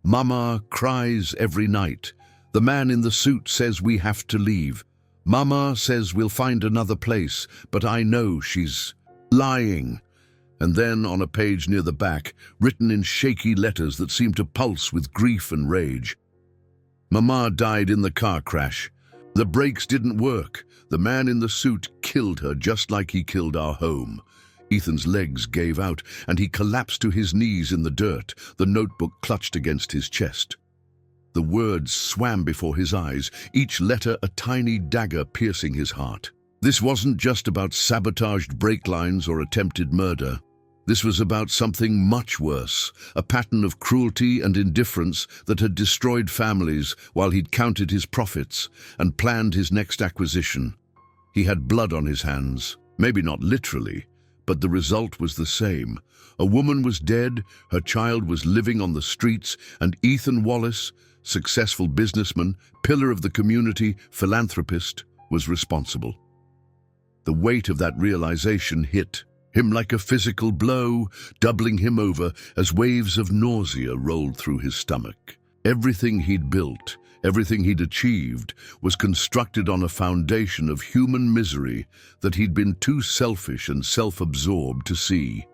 Mama cries every night. The man in the suit says we have to leave. Mama says we'll find another place, but I know she's lying. And then, on a page near the back, written in shaky letters that seemed to pulse with grief and rage. Mama died in the car crash. The brakes didn't work. The man in the suit killed her just like he killed our home. Ethan's legs gave out, and he collapsed to his knees in the dirt, the notebook clutched against his chest. The words swam before his eyes, each letter a tiny dagger piercing his heart. This wasn't just about sabotaged brake lines or attempted murder. This was about something much worse, a pattern of cruelty and indifference that had destroyed families while he'd counted his profits and planned his next acquisition. He had blood on his hands, maybe not literally, but the result was the same. A woman was dead, her child was living on the streets, and Ethan Wallace, successful businessman, pillar of the community, philanthropist, was responsible. The weight of that realization hit him like a physical blow, doubling him over as waves of nausea rolled through his stomach. Everything he'd built, everything he'd achieved, was constructed on a foundation of human misery that he'd been too selfish and self-absorbed to see.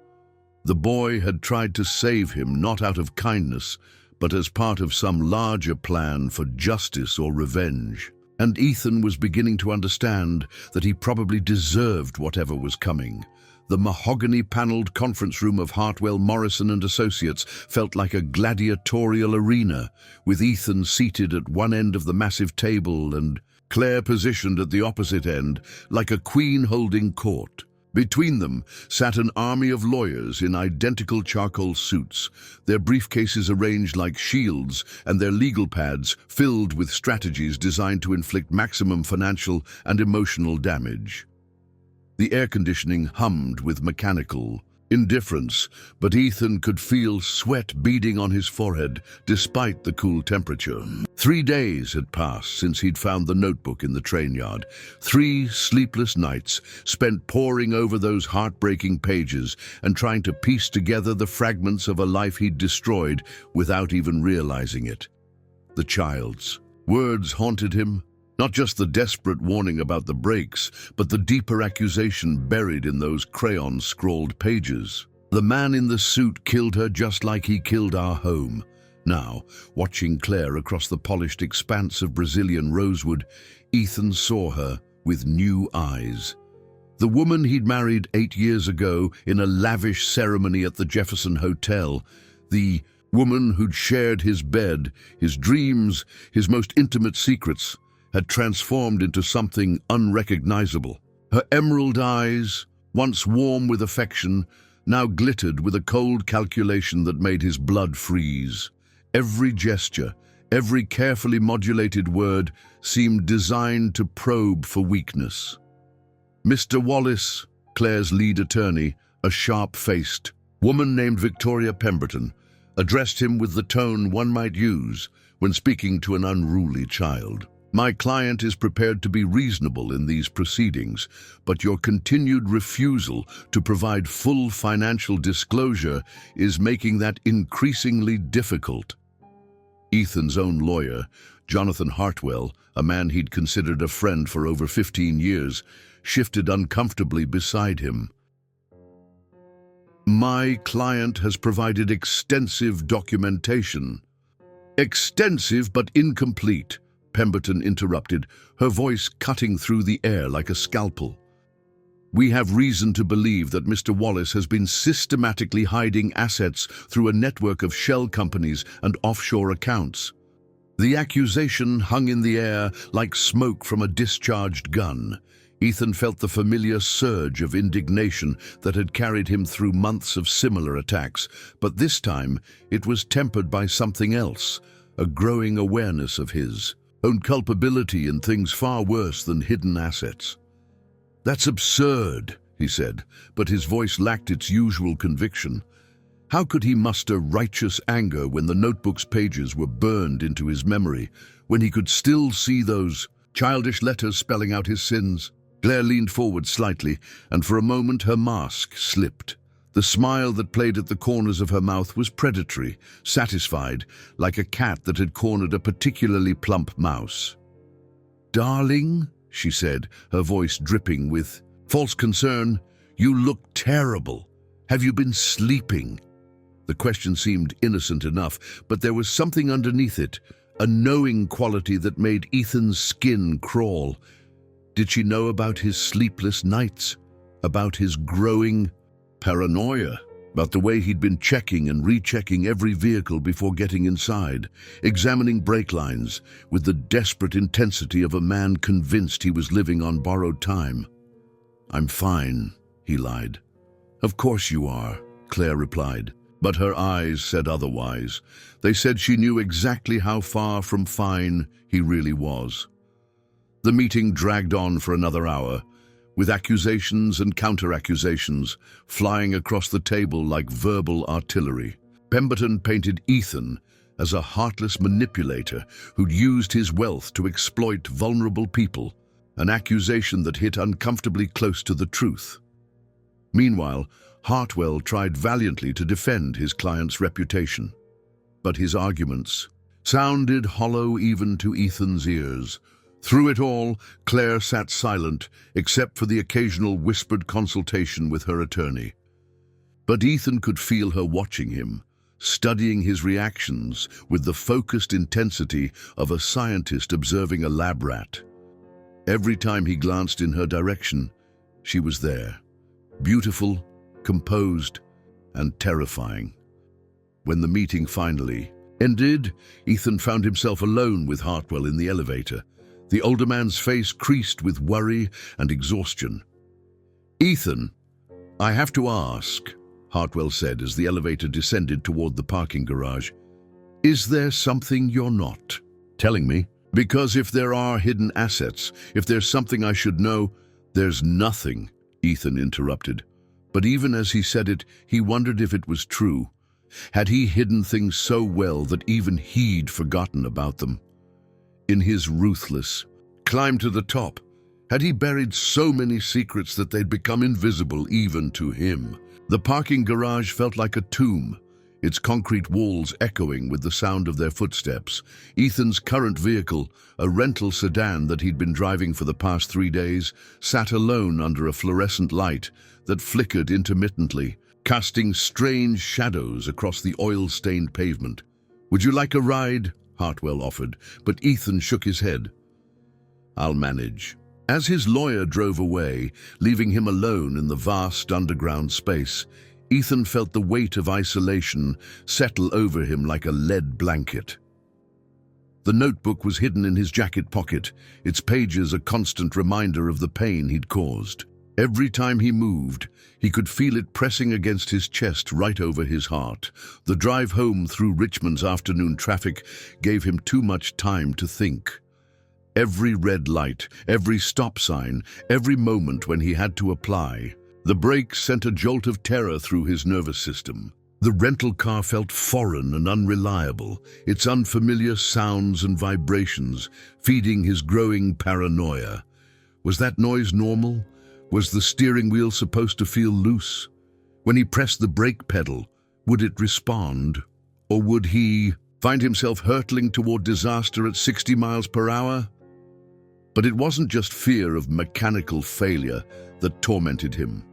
The boy had tried to save him not out of kindness, but as part of some larger plan for justice or revenge. And Ethan was beginning to understand that he probably deserved whatever was coming. The mahogany-paneled conference room of Hartwell, Morrison and Associates felt like a gladiatorial arena, with Ethan seated at one end of the massive table and Claire positioned at the opposite end, like a queen holding court. Between them sat an army of lawyers in identical charcoal suits, their briefcases arranged like shields and their legal pads filled with strategies designed to inflict maximum financial and emotional damage. The air conditioning hummed with mechanical indifference, but Ethan could feel sweat beading on his forehead despite the cool temperature. 3 days had passed since he'd found the notebook in the train yard. 3 sleepless nights spent poring over those heartbreaking pages and trying to piece together the fragments of a life he'd destroyed without even realizing it. The child's words haunted him. Not just the desperate warning about the brakes, but the deeper accusation buried in those crayon-scrawled pages. The man in the suit killed her just like he killed our home. Now, watching Claire across the polished expanse of Brazilian rosewood, Ethan saw her with new eyes. The woman he'd married 8 years ago in a lavish ceremony at the Jefferson Hotel, the woman who'd shared his bed, his dreams, his most intimate secrets, had transformed into something unrecognizable. Her emerald eyes, once warm with affection, now glittered with a cold calculation that made his blood freeze. Every gesture, every carefully modulated word seemed designed to probe for weakness. Mr. Wallace, Claire's lead attorney, a sharp-faced woman named Victoria Pemberton, addressed him with the tone one might use when speaking to an unruly child. My client is prepared to be reasonable in these proceedings, but your continued refusal to provide full financial disclosure is making that increasingly difficult. Ethan's own lawyer, Jonathan Hartwell, a man he'd considered a friend for over 15 years, shifted uncomfortably beside him. My client has provided extensive documentation. Extensive but incomplete, Pemberton interrupted, her voice cutting through the air like a scalpel. We have reason to believe that Mr. Wallace has been systematically hiding assets through a network of shell companies and offshore accounts. The accusation hung in the air like smoke from a discharged gun. Ethan felt the familiar surge of indignation that had carried him through months of similar attacks, but this time it was tempered by something else, a growing awareness of his own culpability in things far worse than hidden assets. That's absurd, he said, but his voice lacked its usual conviction. How could he muster righteous anger when the notebook's pages were burned into his memory, when he could still see those childish letters spelling out his sins? Claire leaned forward slightly, and for a moment her mask slipped. The smile that played at the corners of her mouth was predatory, satisfied, like a cat that had cornered a particularly plump mouse. Darling, she said, her voice dripping with false concern, you look terrible. Have you been sleeping? The question seemed innocent enough, but there was something underneath it, a knowing quality that made Ethan's skin crawl. Did she know about his sleepless nights? About his growing paranoia? About the way he'd been checking and rechecking every vehicle before getting inside, examining brake lines with the desperate intensity of a man convinced he was living on borrowed time? I'm fine, he lied. Of course you are, Claire replied, but her eyes said otherwise. They said she knew exactly how far from fine he really was. The meeting dragged on for another hour, with accusations and counter-accusations flying across the table like verbal artillery. Pemberton painted Ethan as a heartless manipulator who'd used his wealth to exploit vulnerable people, an accusation that hit uncomfortably close to the truth. Meanwhile, Hartwell tried valiantly to defend his client's reputation, but his arguments sounded hollow even to Ethan's ears. Through it all, Claire sat silent, except for the occasional whispered consultation with her attorney. But Ethan could feel her watching him, studying his reactions with the focused intensity of a scientist observing a lab rat. Every time he glanced in her direction, she was there, beautiful, composed, and terrifying. When the meeting finally ended, Ethan found himself alone with Hartwell in the elevator. The older man's face creased with worry and exhaustion. Ethan, I have to ask, Hartwell said as the elevator descended toward the parking garage. Is there something you're not telling me? Because if there are hidden assets, if there's something I should know, there's nothing, Ethan interrupted. But even as he said it, he wondered if it was true. Had he hidden things so well that even he'd forgotten about them? In his ruthless climb to the top, had he buried so many secrets that they'd become invisible even to him? The parking garage felt like a tomb, its concrete walls echoing with the sound of their footsteps. Ethan's current vehicle, a rental sedan that he'd been driving for the past 3 days, sat alone under a fluorescent light that flickered intermittently, casting strange shadows across the oil-stained pavement. Would you like a ride? Hartwell offered, but Ethan shook his head. I'll manage. As his lawyer drove away, leaving him alone in the vast underground space, Ethan felt the weight of isolation settle over him like a lead blanket. The notebook was hidden in his jacket pocket, its pages a constant reminder of the pain he'd caused. Every time he moved, he could feel it pressing against his chest right over his heart. The drive home through Richmond's afternoon traffic gave him too much time to think. Every red light, every stop sign, every moment when he had to apply. The brakes sent a jolt of terror through his nervous system. The rental car felt foreign and unreliable, its unfamiliar sounds and vibrations feeding his growing paranoia. Was that noise normal? Was the steering wheel supposed to feel loose? When he pressed the brake pedal, would it respond? Or would he find himself hurtling toward disaster at 60 miles per hour? But it wasn't just fear of mechanical failure that tormented him.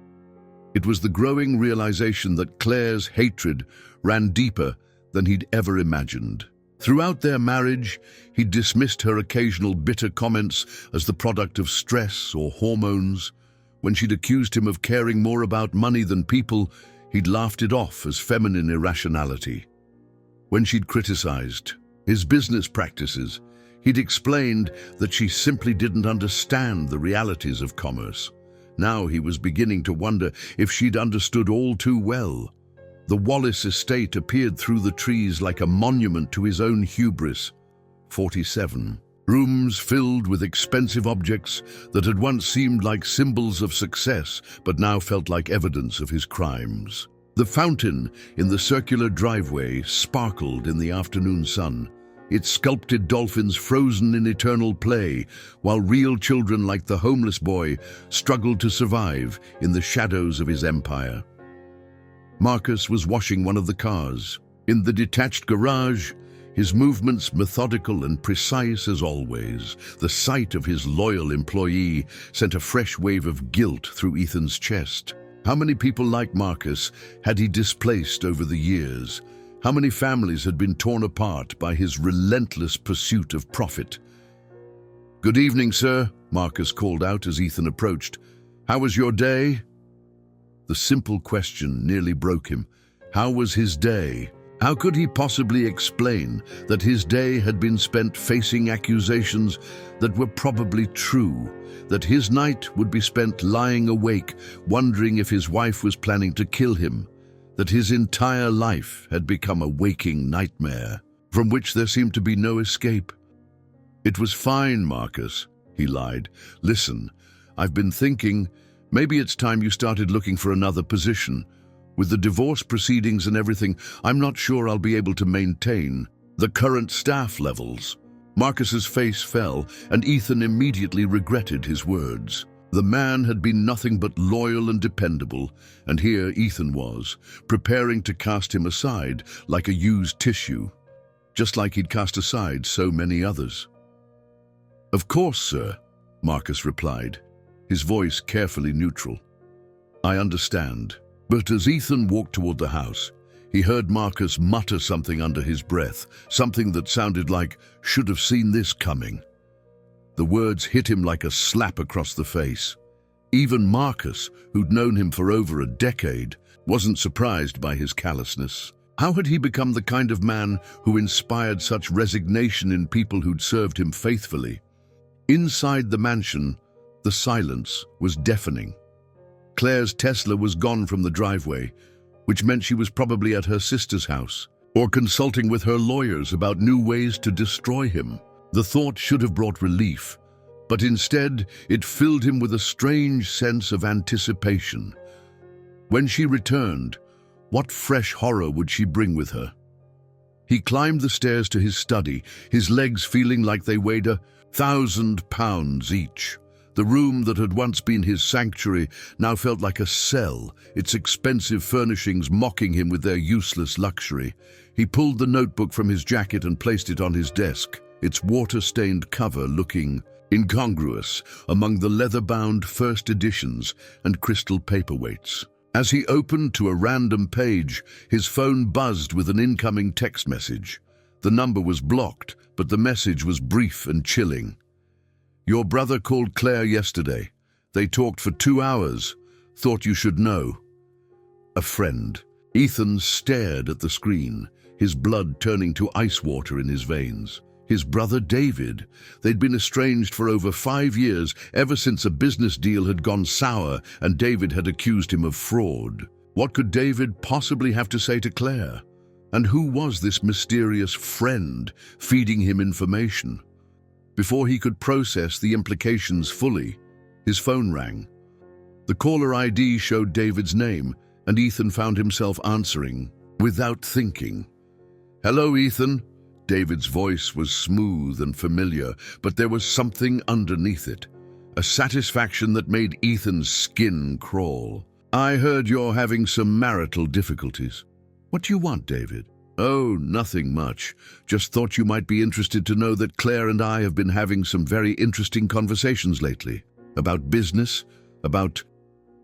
It was the growing realization that Claire's hatred ran deeper than he'd ever imagined. Throughout their marriage, he dismissed her occasional bitter comments as the product of stress or hormones. When she'd accused him of caring more about money than people, he'd laughed it off as feminine irrationality. When she'd criticized his business practices, he'd explained that she simply didn't understand the realities of commerce. Now he was beginning to wonder if she'd understood all too well. The Wallace estate appeared through the trees like a monument to his own hubris. 47. Rooms filled with expensive objects that had once seemed like symbols of success, but now felt like evidence of his crimes. The fountain in the circular driveway sparkled in the afternoon sun, its sculpted dolphins frozen in eternal play, while real children like the homeless boy struggled to survive in the shadows of his empire. Marcus was washing one of the cars. In the detached garage, his movements methodical and precise as always. The sight of his loyal employee sent a fresh wave of guilt through Ethan's chest. How many people like Marcus had he displaced over the years? How many families had been torn apart by his relentless pursuit of profit? "Good evening, sir," Marcus called out as Ethan approached. "How was your day?" The simple question nearly broke him. How was his day? How could he possibly explain that his day had been spent facing accusations that were probably true, that his night would be spent lying awake, wondering if his wife was planning to kill him, that his entire life had become a waking nightmare, from which there seemed to be no escape? "It was fine, Marcus," he lied. "Listen, I've been thinking, maybe it's time you started looking for another position. With the divorce proceedings and everything, I'm not sure I'll be able to maintain the current staff levels." Marcus's face fell, and Ethan immediately regretted his words. The man had been nothing but loyal and dependable, and here Ethan was, preparing to cast him aside like a used tissue, just like he'd cast aside so many others. "Of course, sir," Marcus replied, his voice carefully neutral. "I understand." But as Ethan walked toward the house, he heard Marcus mutter something under his breath, something that sounded like, "Should have seen this coming." The words hit him like a slap across the face. Even Marcus, who'd known him for over a decade, wasn't surprised by his callousness. How had he become the kind of man who inspired such resignation in people who'd served him faithfully? Inside the mansion, the silence was deafening. Claire's Tesla was gone from the driveway, which meant she was probably at her sister's house, or consulting with her lawyers about new ways to destroy him. The thought should have brought relief, but instead it filled him with a strange sense of anticipation. When she returned, what fresh horror would she bring with her? He climbed the stairs to his study, his legs feeling like they weighed 1,000 pounds each. The room that had once been his sanctuary now felt like a cell, its expensive furnishings mocking him with their useless luxury. He pulled the notebook from his jacket and placed it on his desk, its water-stained cover looking incongruous among the leather-bound first editions and crystal paperweights. As he opened to a random page, his phone buzzed with an incoming text message. The number was blocked, but the message was brief and chilling. "Your brother called Claire yesterday. They talked for 2 hours. Thought you should know. A friend." Ethan stared at the screen, his blood turning to ice water in his veins. His brother David. They'd been estranged for over 5 years, ever since a business deal had gone sour and David had accused him of fraud. What could David possibly have to say to Claire? And who was this mysterious friend feeding him information? Before he could process the implications fully, his phone rang. The caller ID showed David's name, and Ethan found himself answering without thinking. "Hello, Ethan." David's voice was smooth and familiar, but there was something underneath it, a satisfaction that made Ethan's skin crawl. "I heard you're having some marital difficulties." "What do you want, David?" "Oh, nothing much. Just thought you might be interested to know that Claire and I have been having some very interesting conversations lately. About business, about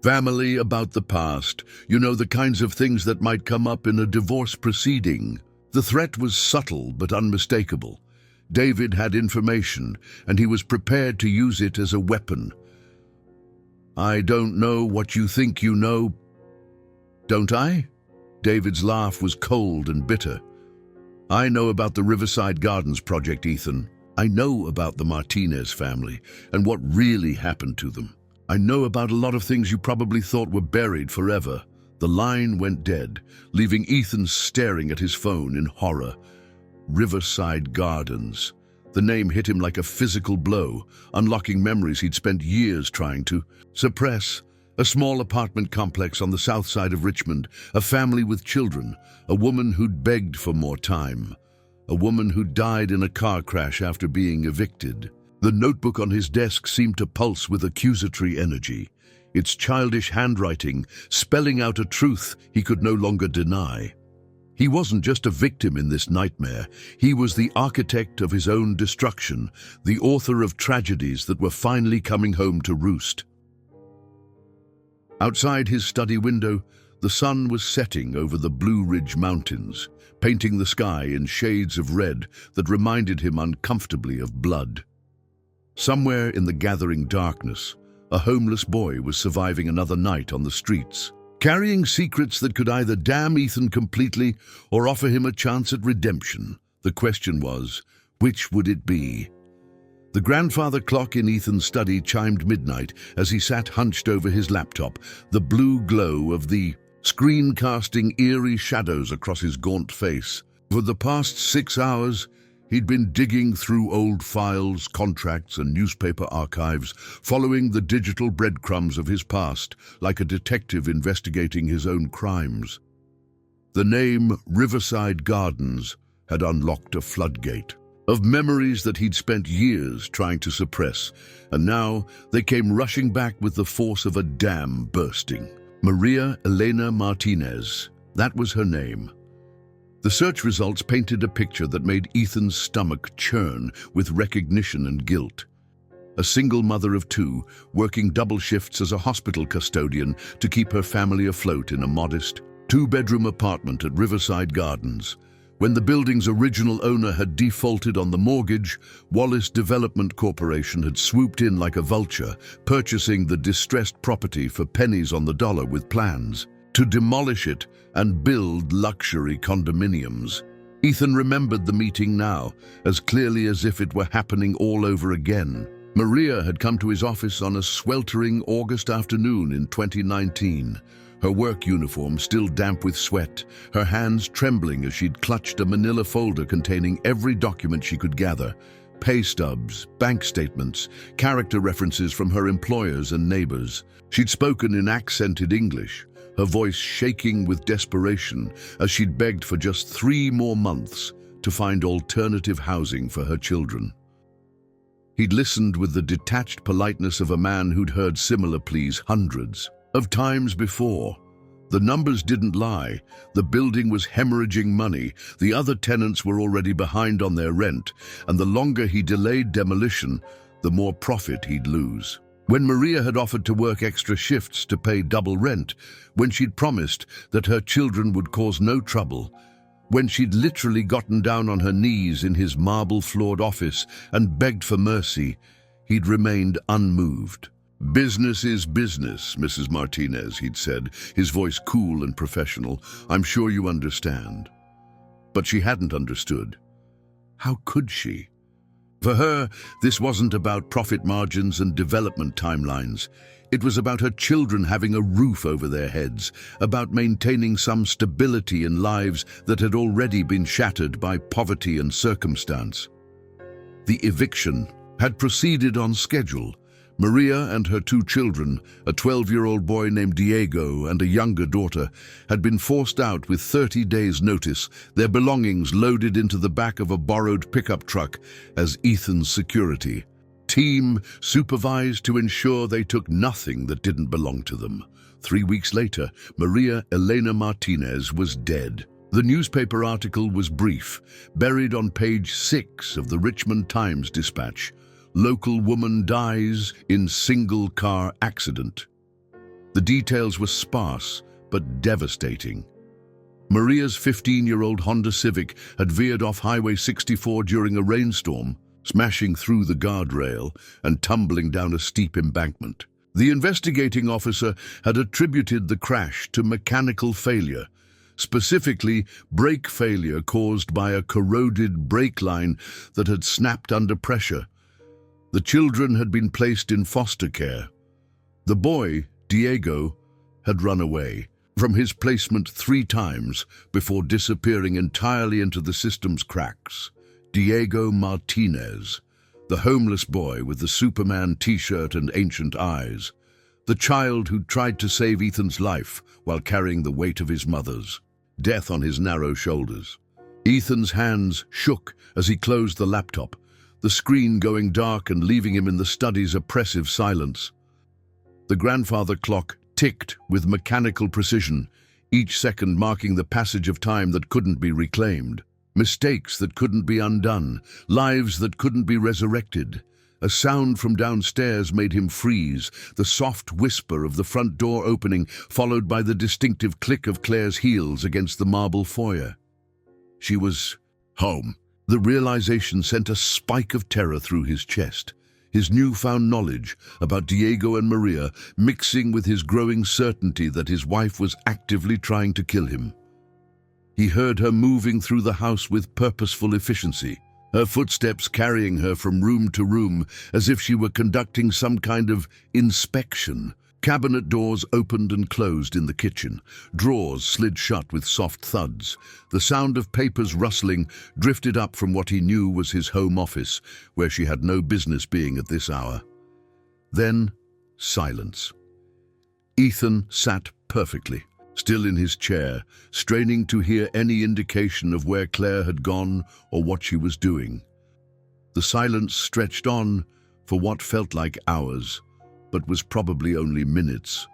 family, about the past. You know, the kinds of things that might come up in a divorce proceeding." The threat was subtle but unmistakable. David had information, and he was prepared to use it as a weapon. "I don't know what you think you know, don't I?" David's laugh was cold and bitter. "I know about the Riverside Gardens project, Ethan. I know about the Martinez family and what really happened to them. I know about a lot of things you probably thought were buried forever." The line went dead, leaving Ethan staring at his phone in horror. Riverside Gardens. The name hit him like a physical blow, unlocking memories he'd spent years trying to suppress. A small apartment complex on the south side of Richmond, a family with children, a woman who'd begged for more time, a woman who died in a car crash after being evicted. The notebook on his desk seemed to pulse with accusatory energy, its childish handwriting spelling out a truth he could no longer deny. He wasn't just a victim in this nightmare. He was the architect of his own destruction, the author of tragedies that were finally coming home to roost. Outside his study window, the sun was setting over the Blue Ridge Mountains, painting the sky in shades of red that reminded him uncomfortably of blood. Somewhere in the gathering darkness, a homeless boy was surviving another night on the streets, carrying secrets that could either damn Ethan completely or offer him a chance at redemption. The question was, which would it be? The grandfather clock in Ethan's study chimed midnight as he sat hunched over his laptop, the blue glow of the screen casting eerie shadows across his gaunt face. For the past 6 hours, he'd been digging through old files, contracts, and newspaper archives, following the digital breadcrumbs of his past, like a detective investigating his own crimes. The name Riverside Gardens had unlocked a floodgate of memories that he'd spent years trying to suppress, and now they came rushing back with the force of a dam bursting. Maria Elena Martinez, that was her name. The search results painted a picture that made Ethan's stomach churn with recognition and guilt. A single mother of 2, working double shifts as a hospital custodian to keep her family afloat in a modest 2-bedroom apartment at Riverside Gardens. When the building's original owner had defaulted on the mortgage, Wallace Development Corporation had swooped in like a vulture, purchasing the distressed property for pennies on the dollar with plans to demolish it and build luxury condominiums. Ethan remembered the meeting now, as clearly as if it were happening all over again. Maria had come to his office on a sweltering August afternoon in 2019, her work uniform still damp with sweat, her hands trembling as she'd clutched a manila folder containing every document she could gather: pay stubs, bank statements, character references from her employers and neighbors. She'd spoken in accented English, her voice shaking with desperation as she'd begged for just 3 more months to find alternative housing for her children. He'd listened with the detached politeness of a man who'd heard similar pleas hundreds of times before. The numbers didn't lie. The building was hemorrhaging money, the other tenants were already behind on their rent, and the longer he delayed demolition, the more profit he'd lose. When Maria had offered to work extra shifts to pay double rent, when she'd promised that her children would cause no trouble, when she'd literally gotten down on her knees in his marble-floored office and begged for mercy, he'd remained unmoved. "Business is business, Mrs. Martinez," he'd said, his voice cool and professional. "I'm sure you understand." But she hadn't understood. How could she? For her, this wasn't about profit margins and development timelines. It was about her children having a roof over their heads, about maintaining some stability in lives that had already been shattered by poverty and circumstance. The eviction had proceeded on schedule. Maria and her two children, a 12-year-old boy named Diego and a younger daughter, had been forced out with 30 days' notice, their belongings loaded into the back of a borrowed pickup truck as Ethan's security. Team supervised to ensure they took nothing that didn't belong to them. 3 weeks later, Maria Elena Martinez was dead. The newspaper article was brief, buried on page 6 of the Richmond Times-Dispatch. Local woman dies in single-car accident. The details were sparse, but devastating. Maria's 15-year-old Honda Civic had veered off Highway 64 during a rainstorm, smashing through the guardrail and tumbling down a steep embankment. The investigating officer had attributed the crash to mechanical failure, specifically brake failure caused by a corroded brake line that had snapped under pressure. The children had been placed in foster care. The boy, Diego, had run away from his placement 3 times before disappearing entirely into the system's cracks. Diego Martinez, the homeless boy with the Superman t-shirt and ancient eyes, the child who tried to save Ethan's life while carrying the weight of his mother's, death on his narrow shoulders. Ethan's hands shook as he closed the laptop, the screen going dark and leaving him in the study's oppressive silence. The grandfather clock ticked with mechanical precision, each second marking the passage of time that couldn't be reclaimed. Mistakes that couldn't be undone, lives that couldn't be resurrected. A sound from downstairs made him freeze, the soft whisper of the front door opening, followed by the distinctive click of Claire's heels against the marble foyer. She was home. The realization sent a spike of terror through his chest, his newfound knowledge about Diego and Maria mixing with his growing certainty that his wife was actively trying to kill him. He heard her moving through the house with purposeful efficiency, her footsteps carrying her from room to room as if she were conducting some kind of inspection. Cabinet doors opened and closed in the kitchen. Drawers slid shut with soft thuds. The sound of papers rustling drifted up from what he knew was his home office, where she had no business being at this hour. Then, silence. Ethan sat perfectly, still in his chair, straining to hear any indication of where Claire had gone or what she was doing. The silence stretched on for what felt like hours, but was probably only minutes,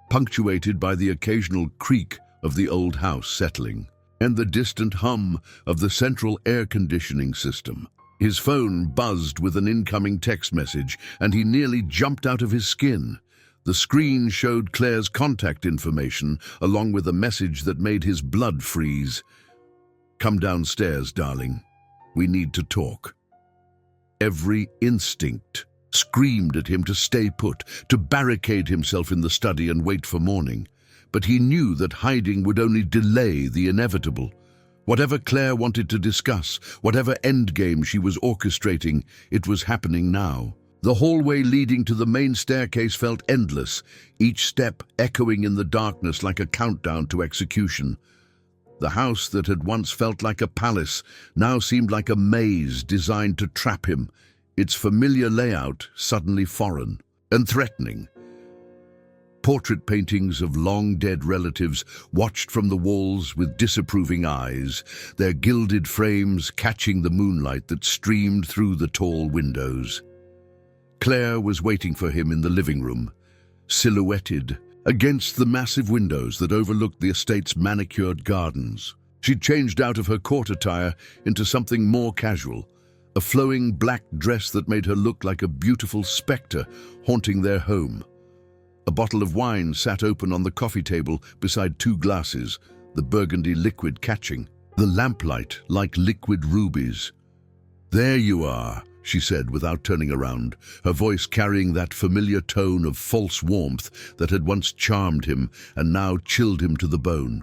punctuated by the occasional creak of the old house settling and the distant hum of the central air conditioning system. His phone buzzed with an incoming text message, and he nearly jumped out of his skin. The screen showed Claire's contact information, along with a message that made his blood freeze. "Come downstairs, darling. We need to talk." Every instinct screamed at him to stay put, to barricade himself in the study and wait for morning. But he knew that hiding would only delay the inevitable. Whatever Claire wanted to discuss, whatever endgame she was orchestrating, it was happening now. The hallway leading to the main staircase felt endless, each step echoing in the darkness like a countdown to execution. The house that had once felt like a palace now seemed like a maze designed to trap him, its familiar layout suddenly foreign and threatening. Portrait paintings of long-dead relatives watched from the walls with disapproving eyes, their gilded frames catching the moonlight that streamed through the tall windows. Claire was waiting for him in the living room, silhouetted against the massive windows that overlooked the estate's manicured gardens. She'd changed out of her court attire into something more casual, a flowing black dress that made her look like a beautiful spectre haunting their home. A bottle of wine sat open on the coffee table beside 2 glasses, the burgundy liquid catching, the lamplight like liquid rubies. "There you are," she said without turning around, her voice carrying that familiar tone of false warmth that had once charmed him and now chilled him to the bone.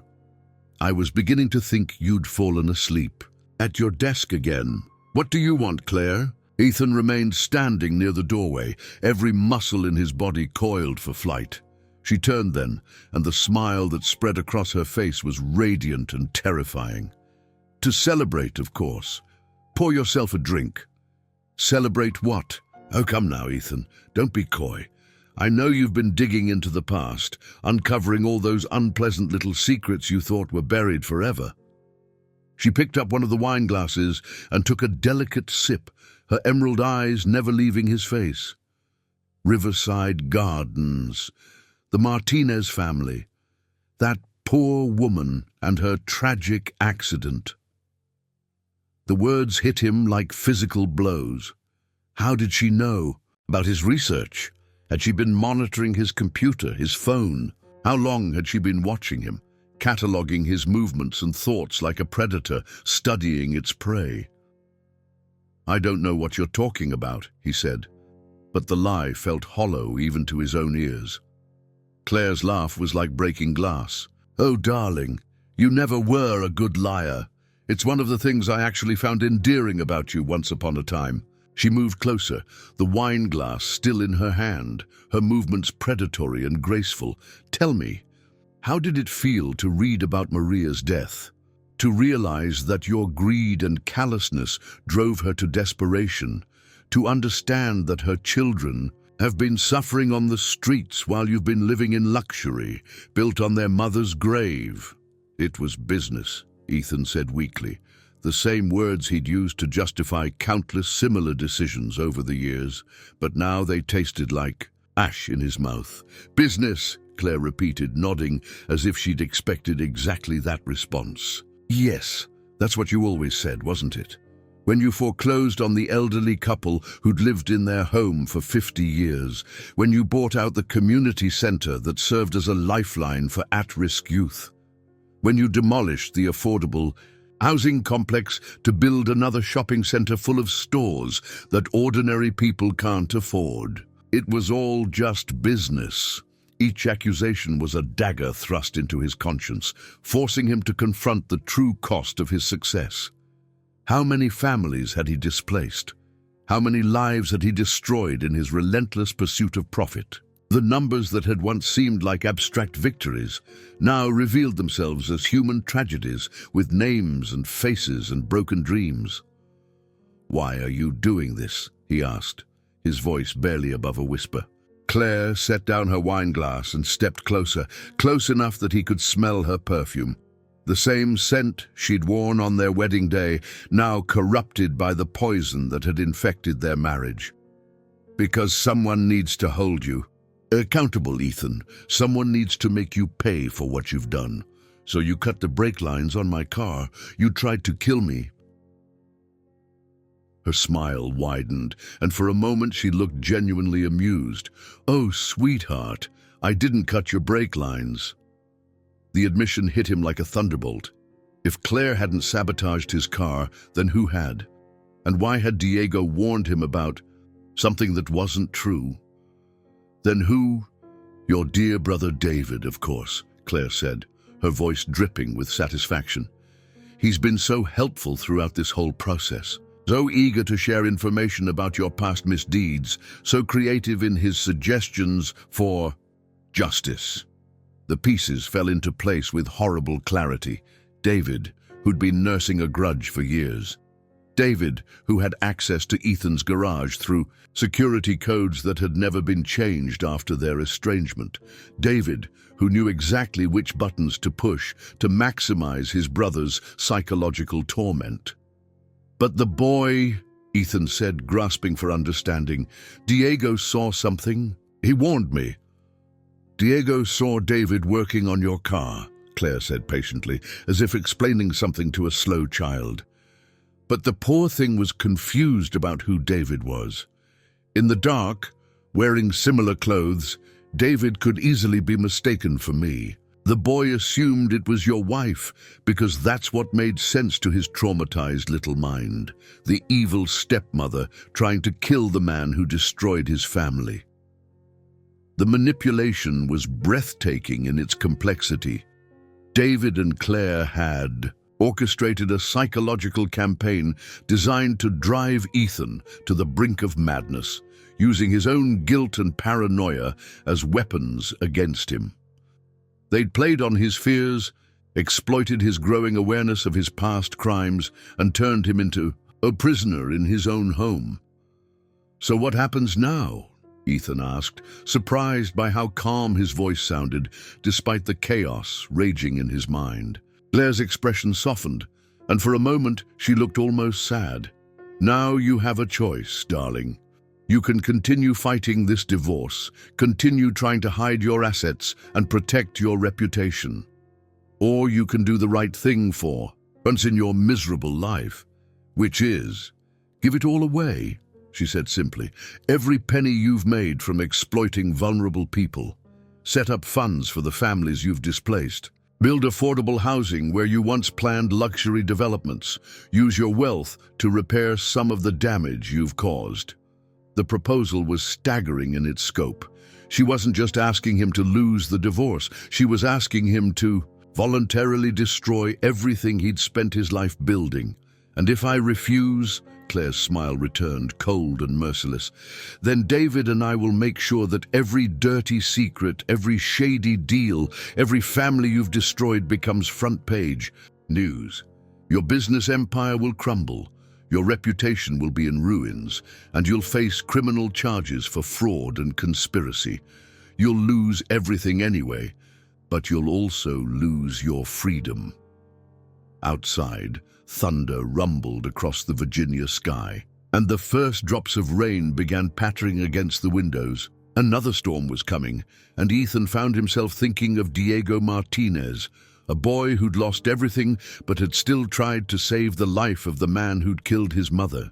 "I was beginning to think you'd fallen asleep. At your desk again. What do you want, Claire?" Ethan remained standing near the doorway, every muscle in his body coiled for flight. She turned then, and the smile that spread across her face was radiant and terrifying. To celebrate, of course. Pour yourself a drink. Celebrate what? Oh, come now, Ethan. Don't be coy. I know you've been digging into the past, uncovering all those unpleasant little secrets you thought were buried forever. She picked up one of the wine glasses and took a delicate sip, her emerald eyes never leaving his face. Riverside Gardens, the Martinez family, that poor woman and her tragic accident. The words hit him like physical blows. How did she know? About his research? Had she been monitoring his computer, his phone? How long had she been watching him, cataloguing his movements and thoughts like a predator studying its prey? I don't know what you're talking about, he said, but the lie felt hollow even to his own ears. Claire's laugh was like breaking glass. Oh, darling, you never were a good liar. It's one of the things I actually found endearing about you once upon a time. She moved closer, the wine glass still in her hand, her movements predatory and graceful. Tell me, how did it feel to read about Maria's death? To realize that your greed and callousness drove her to desperation? To understand that her children have been suffering on the streets while you've been living in luxury, built on their mother's grave? It was business, Ethan said weakly, the same words he'd used to justify countless similar decisions over the years, but now they tasted like ash in his mouth. Business, Claire repeated, nodding as if she'd expected exactly that response. Yes, that's what you always said, wasn't it? When you foreclosed on the elderly couple who'd lived in their home for 50 years, when you bought out the community center that served as a lifeline for at-risk youth, when you demolished the affordable housing complex to build another shopping center full of stores that ordinary people can't afford. It was all just business. Each accusation was a dagger thrust into his conscience, forcing him to confront the true cost of his success. How many families had he displaced? How many lives had he destroyed in his relentless pursuit of profit? The numbers that had once seemed like abstract victories now revealed themselves as human tragedies with names and faces and broken dreams. "Why are you doing this?" he asked, his voice barely above a whisper. Claire set down her wine glass and stepped closer, close enough that he could smell her perfume. The same scent she'd worn on their wedding day, now corrupted by the poison that had infected their marriage. "Because someone needs to hold you accountable, Ethan. Someone needs to make you pay for what you've done. So you cut the brake lines on my car. You tried to kill me." Her smile widened, and for a moment she looked genuinely amused. "Oh, sweetheart, I didn't cut your brake lines." The admission hit him like a thunderbolt. If Claire hadn't sabotaged his car, then who had? And why had Diego warned him about something that wasn't true? Then who? "Your dear brother David, of course," Claire said, her voice dripping with satisfaction. "He's been so helpful throughout this whole process, so eager to share information about your past misdeeds, so creative in his suggestions for justice." The pieces fell into place with horrible clarity. David, who'd been nursing a grudge for years. David, who had access to Ethan's garage through security codes that had never been changed after their estrangement. David, who knew exactly which buttons to push to maximize his brother's psychological torment. "But the boy," Ethan said, grasping for understanding, "Diego saw something. He warned me." "Diego saw David working on your car," Claire said patiently, as if explaining something to a slow child. But the poor thing was confused about who David was. In the dark, wearing similar clothes, David could easily be mistaken for me. The boy assumed it was your wife because that's what made sense to his traumatized little mind. The evil stepmother trying to kill the man who destroyed his family. The manipulation was breathtaking in its complexity. David and Claire had orchestrated a psychological campaign designed to drive Ethan to the brink of madness, using his own guilt and paranoia as weapons against him. They'd played on his fears, exploited his growing awareness of his past crimes, and turned him into a prisoner in his own home. "So what happens now?" Ethan asked, surprised by how calm his voice sounded, despite the chaos raging in his mind. Claire's expression softened, and for a moment she looked almost sad. "Now you have a choice, darling. You can continue fighting this divorce, continue trying to hide your assets and protect your reputation. Or you can do the right thing for once in your miserable life, which is give it all away," she said simply. "Every penny you've made from exploiting vulnerable people. Set up funds for the families you've displaced. Build affordable housing where you once planned luxury developments. Use your wealth to repair some of the damage you've caused." The proposal was staggering in its scope. She wasn't just asking him to lose the divorce. She was asking him to voluntarily destroy everything he'd spent his life building. "And if I refuse," Claire's smile returned, cold and merciless, "then David and I will make sure that every dirty secret, every shady deal, every family you've destroyed becomes front-page news. Your business empire will crumble, your reputation will be in ruins, and you'll face criminal charges for fraud and conspiracy. You'll lose everything anyway, but you'll also lose your freedom." Outside, thunder rumbled across the Virginia sky, and the first drops of rain began pattering against the windows. Another storm was coming, and Ethan found himself thinking of Diego Martinez, a boy who'd lost everything but had still tried to save the life of the man who'd killed his mother.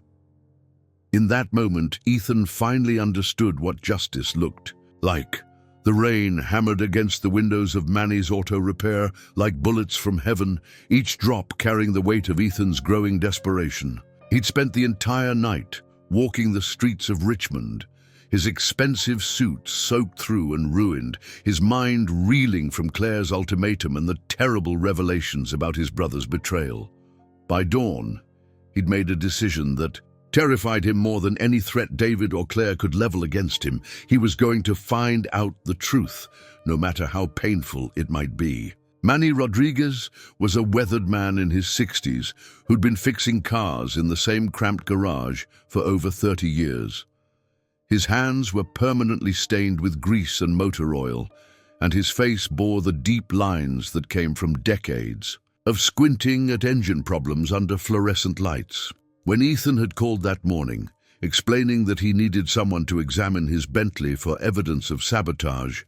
In that moment, Ethan finally understood what justice looked like. The rain hammered against the windows of Manny's auto repair like bullets from heaven, each drop carrying the weight of Ethan's growing desperation. He'd spent the entire night walking the streets of Richmond, his expensive suit soaked through and ruined, his mind reeling from Claire's ultimatum and the terrible revelations about his brother's betrayal. By dawn, he'd made a decision that terrified him more than any threat David or Claire could level against him. He was going to find out the truth, no matter how painful it might be. Manny Rodriguez was a weathered man in his 60s who'd been fixing cars in the same cramped garage for over 30 years. His hands were permanently stained with grease and motor oil, and his face bore the deep lines that came from decades of squinting at engine problems under fluorescent lights. When Ethan had called that morning, explaining that he needed someone to examine his Bentley for evidence of sabotage,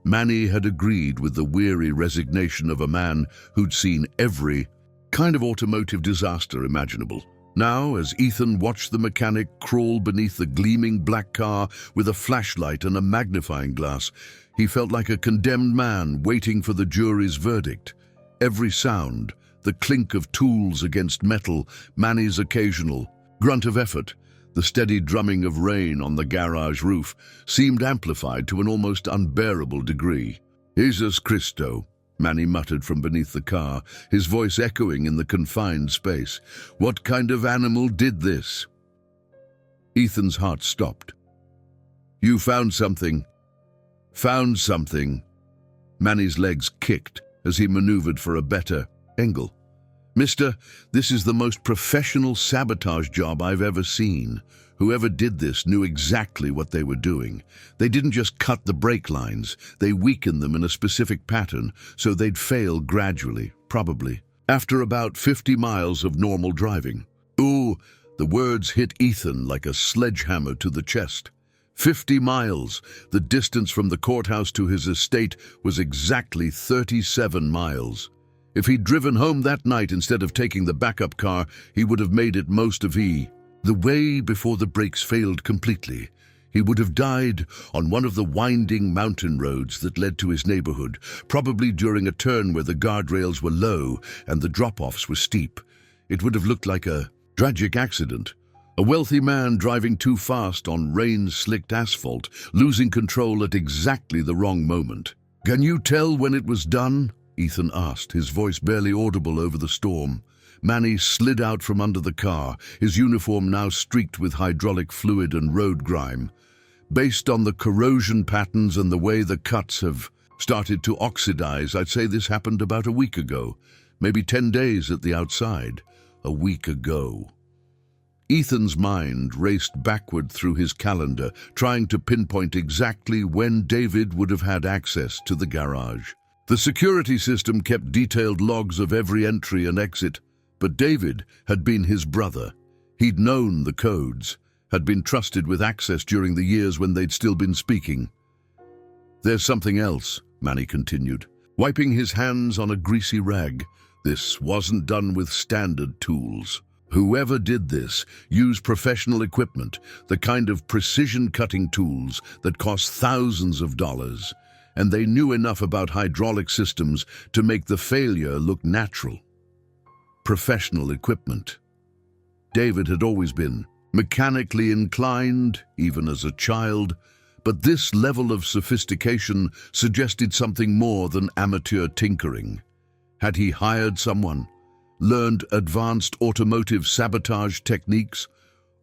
Manny had agreed with the weary resignation of a man who'd seen every kind of automotive disaster imaginable. Now, as Ethan watched the mechanic crawl beneath the gleaming black car with a flashlight and a magnifying glass, he felt like a condemned man waiting for the jury's verdict. Every sound, the clink of tools against metal, Manny's occasional grunt of effort, the steady drumming of rain on the garage roof, seemed amplified to an almost unbearable degree. "Jesus Christo," Manny muttered from beneath the car, his voice echoing in the confined space. "What kind of animal did this?" Ethan's heart stopped. "You found something." "Found something." Manny's legs kicked as he maneuvered for a better angle. "Mister, this is the most professional sabotage job I've ever seen. Whoever did this knew exactly what they were doing. They didn't just cut the brake lines, they weakened them in a specific pattern so they'd fail gradually, probably, after about 50 miles of normal driving." Ooh, the words hit Ethan like a sledgehammer to the chest. 50 miles. The distance from the courthouse to his estate was exactly 37 miles. If he'd driven home that night instead of taking the backup car, he would have made it most of the way before the brakes failed completely. He would have died on one of the winding mountain roads that led to his neighborhood, probably during a turn where the guardrails were low and the drop-offs were steep. It would have looked like a tragic accident. A wealthy man driving too fast on rain-slicked asphalt, losing control at exactly the wrong moment. "Can you tell when it was done?" Ethan asked, his voice barely audible over the storm. Manny slid out from under the car, his uniform now streaked with hydraulic fluid and road grime. Based on the corrosion patterns and the way the cuts have started to oxidize, I'd say this happened about a week ago. Maybe 10 days at the outside. A week ago. Ethan's mind raced backward through his calendar, trying to pinpoint exactly when David would have had access to the garage. The security system kept detailed logs of every entry and exit, but David had been his brother. He'd known the codes, had been trusted with access during the years when they'd still been speaking. "There's something else," Manny continued, wiping his hands on a greasy rag. "This wasn't done with standard tools. Whoever did this used professional equipment, the kind of precision-cutting tools that cost thousands of dollars, and they knew enough about hydraulic systems to make the failure look natural. Professional equipment. David had always been mechanically inclined, even as a child, but this level of sophistication suggested something more than amateur tinkering. Had he hired someone? Learned advanced automotive sabotage techniques?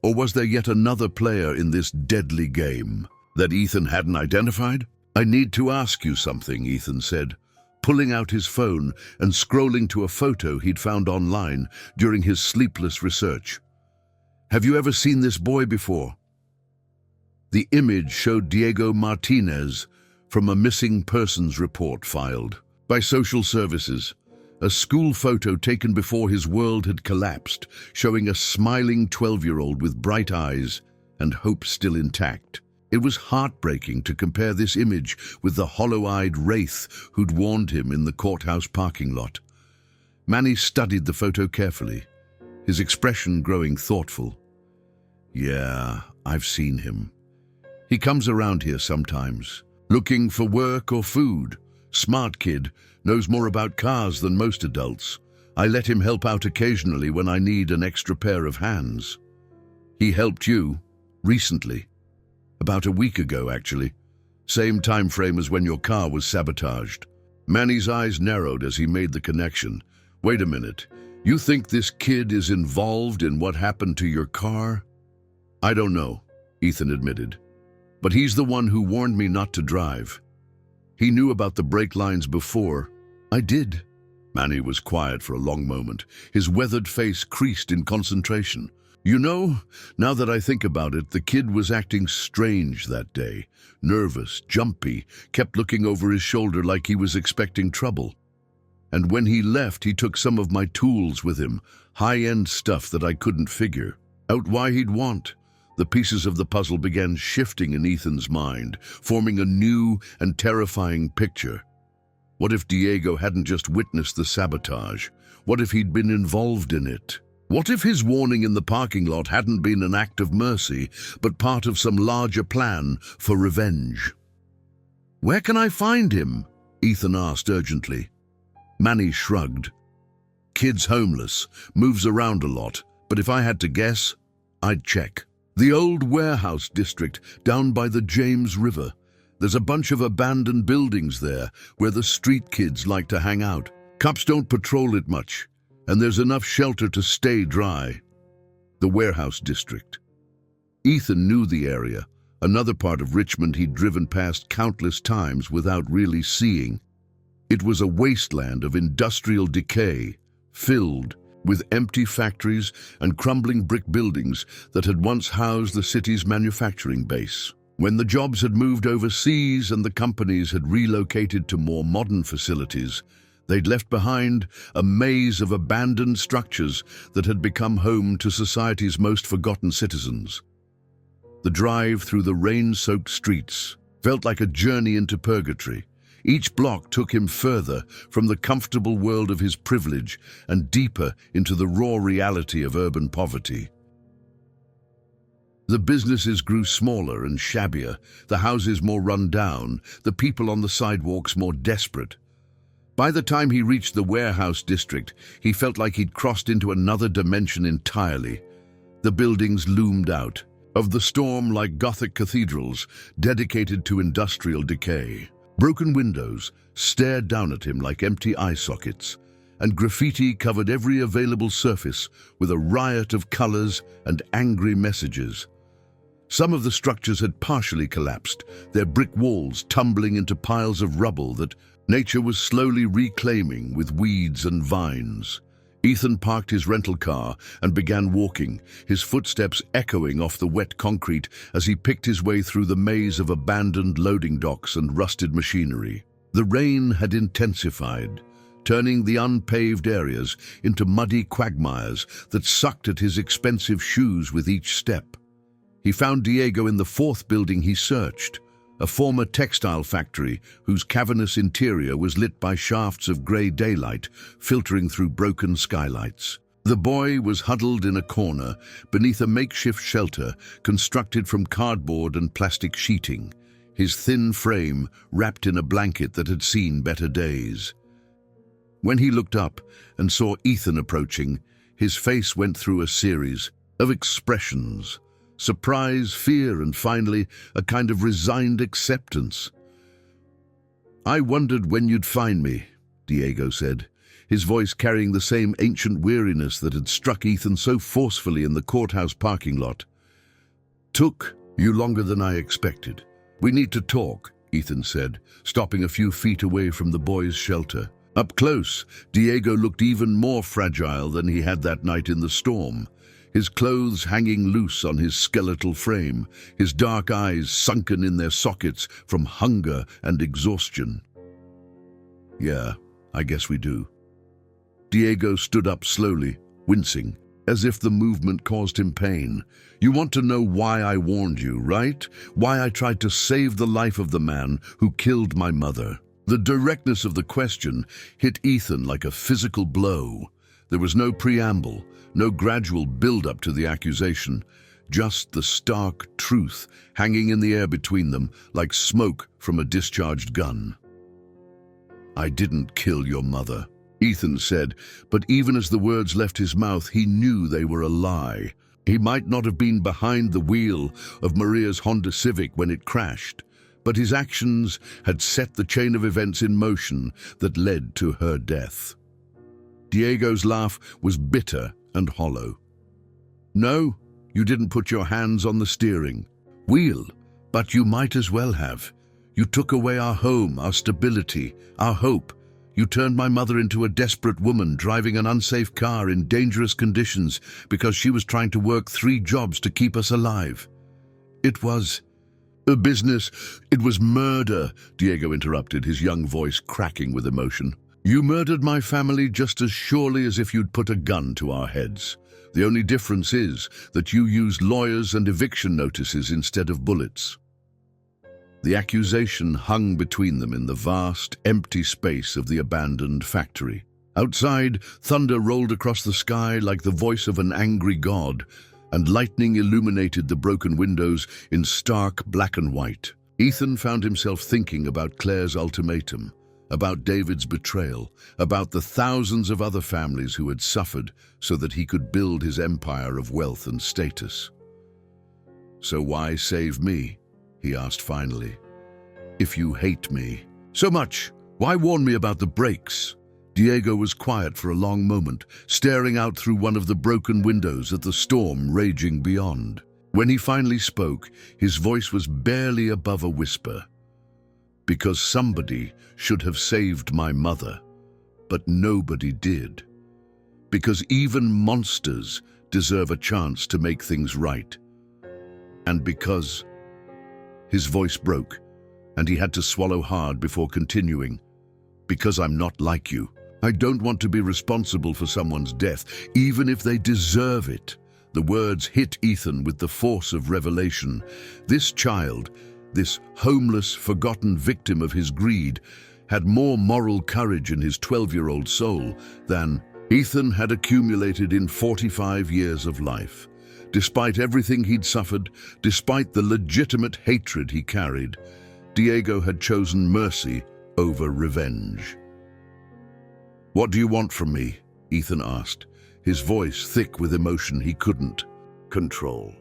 Or was there yet another player in this deadly game that Ethan hadn't identified? "I need to ask you something," Ethan said, pulling out his phone and scrolling to a photo he'd found online during his sleepless research. "Have you ever seen this boy before?" The image showed Diego Martinez from a missing persons report filed by social services. A school photo taken before his world had collapsed, showing a smiling 12-year-old with bright eyes and hope still intact. It was heartbreaking to compare this image with the hollow-eyed wraith who'd warned him in the courthouse parking lot. Manny studied the photo carefully, his expression growing thoughtful. "Yeah, I've seen him. He comes around here sometimes, looking for work or food. Smart kid, knows more about cars than most adults. I let him help out occasionally when I need an extra pair of hands." "He helped you recently?" "About a week ago, actually. Same time frame as when your car was sabotaged." Manny's eyes narrowed as he made the connection. "Wait a minute. You think this kid is involved in what happened to your car?" "I don't know," Ethan admitted. "But he's the one who warned me not to drive. He knew about the brake lines before." "I did." Manny was quiet for a long moment, his weathered face creased in concentration. "You know, now that I think about it, the kid was acting strange that day. Nervous, jumpy, kept looking over his shoulder like he was expecting trouble. And when he left, he took some of my tools with him, high-end stuff that I couldn't figure out why he'd want." The pieces of the puzzle began shifting in Ethan's mind, forming a new and terrifying picture. What if Diego hadn't just witnessed the sabotage? What if he'd been involved in it? What if his warning in the parking lot hadn't been an act of mercy, but part of some larger plan for revenge? "Where can I find him?" Ethan asked urgently. Manny shrugged. "Kid's homeless, moves around a lot, but if I had to guess, I'd check. The old warehouse district down by the James River. There's a bunch of abandoned buildings there where the street kids like to hang out. Cops don't patrol it much, and there's enough shelter to stay dry." The warehouse district. Ethan knew the area, another part of Richmond he'd driven past countless times without really seeing. It was a wasteland of industrial decay, filled with empty factories and crumbling brick buildings that had once housed the city's manufacturing base. When the jobs had moved overseas and the companies had relocated to more modern facilities, they'd left behind a maze of abandoned structures that had become home to society's most forgotten citizens. The drive through the rain-soaked streets felt like a journey into purgatory. Each block took him further from the comfortable world of his privilege and deeper into the raw reality of urban poverty. The businesses grew smaller and shabbier, the houses more run down, the people on the sidewalks more desperate. By the time he reached the warehouse district, he felt like he'd crossed into another dimension entirely. The buildings loomed out of the storm like Gothic cathedrals dedicated to industrial decay. Broken windows stared down at him like empty eye sockets, and graffiti covered every available surface with a riot of colors and angry messages. Some of the structures had partially collapsed, their brick walls tumbling into piles of rubble that nature was slowly reclaiming with weeds and vines. Ethan parked his rental car and began walking, his footsteps echoing off the wet concrete as he picked his way through the maze of abandoned loading docks and rusted machinery. The rain had intensified, turning the unpaved areas into muddy quagmires that sucked at his expensive shoes with each step. He found Diego in the fourth building he searched, a former textile factory whose cavernous interior was lit by shafts of grey daylight filtering through broken skylights. The boy was huddled in a corner beneath a makeshift shelter constructed from cardboard and plastic sheeting, his thin frame wrapped in a blanket that had seen better days. When he looked up and saw Ethan approaching, his face went through a series of expressions: surprise, fear, and finally, a kind of resigned acceptance. "I wondered when you'd find me," Diego said, his voice carrying the same ancient weariness that had struck Ethan so forcefully in the courthouse parking lot. "Took you longer than I expected. We need to talk," Ethan said, stopping a few feet away from the boy's shelter. Up close, Diego looked even more fragile than he had that night in the storm, his clothes hanging loose on his skeletal frame, his dark eyes sunken in their sockets from hunger and exhaustion. "Yeah, I guess we do." Diego stood up slowly, wincing, as if the movement caused him pain. "You want to know why I warned you, right? Why I tried to save the life of the man who killed my mother?" The directness of the question hit Ethan like a physical blow. There was no preamble, no gradual build-up to the accusation, just the stark truth hanging in the air between them like smoke from a discharged gun. "I didn't kill your mother," Ethan said, but even as the words left his mouth, he knew they were a lie. He might not have been behind the wheel of Maria's Honda Civic when it crashed, but his actions had set the chain of events in motion that led to her death. Diego's laugh was bitter and hollow. "No, you didn't put your hands on the steering wheel, but you might as well have. You took away our home, our stability, our hope. You turned my mother into a desperate woman driving an unsafe car in dangerous conditions because she was trying to work 3 jobs to keep us alive. It was a business. It was murder," Diego interrupted, his young voice cracking with emotion. "You murdered my family just as surely as if you'd put a gun to our heads. The only difference is that you used lawyers and eviction notices instead of bullets." The accusation hung between them in the vast, empty space of the abandoned factory. Outside, thunder rolled across the sky like the voice of an angry god, and lightning illuminated the broken windows in stark black and white. Ethan found himself thinking about Claire's ultimatum, about David's betrayal, about the thousands of other families who had suffered so that he could build his empire of wealth and status. "So why save me?" he asked finally. "If you hate me so much, why warn me about the brakes?" Diego was quiet for a long moment, staring out through one of the broken windows at the storm raging beyond. When he finally spoke, his voice was barely above a whisper. "Because somebody should have saved my mother, but nobody did. Because even monsters deserve a chance to make things right. And because..." His voice broke, and he had to swallow hard before continuing. "Because I'm not like you. I don't want to be responsible for someone's death, even if they deserve it." The words hit Ethan with the force of revelation. This child, this homeless, forgotten victim of his greed, had more moral courage in his 12-year-old soul than Ethan had accumulated in 45 years of life. Despite everything he'd suffered, despite the legitimate hatred he carried, Diego had chosen mercy over revenge. "What do you want from me?" Ethan asked, his voice thick with emotion he couldn't control.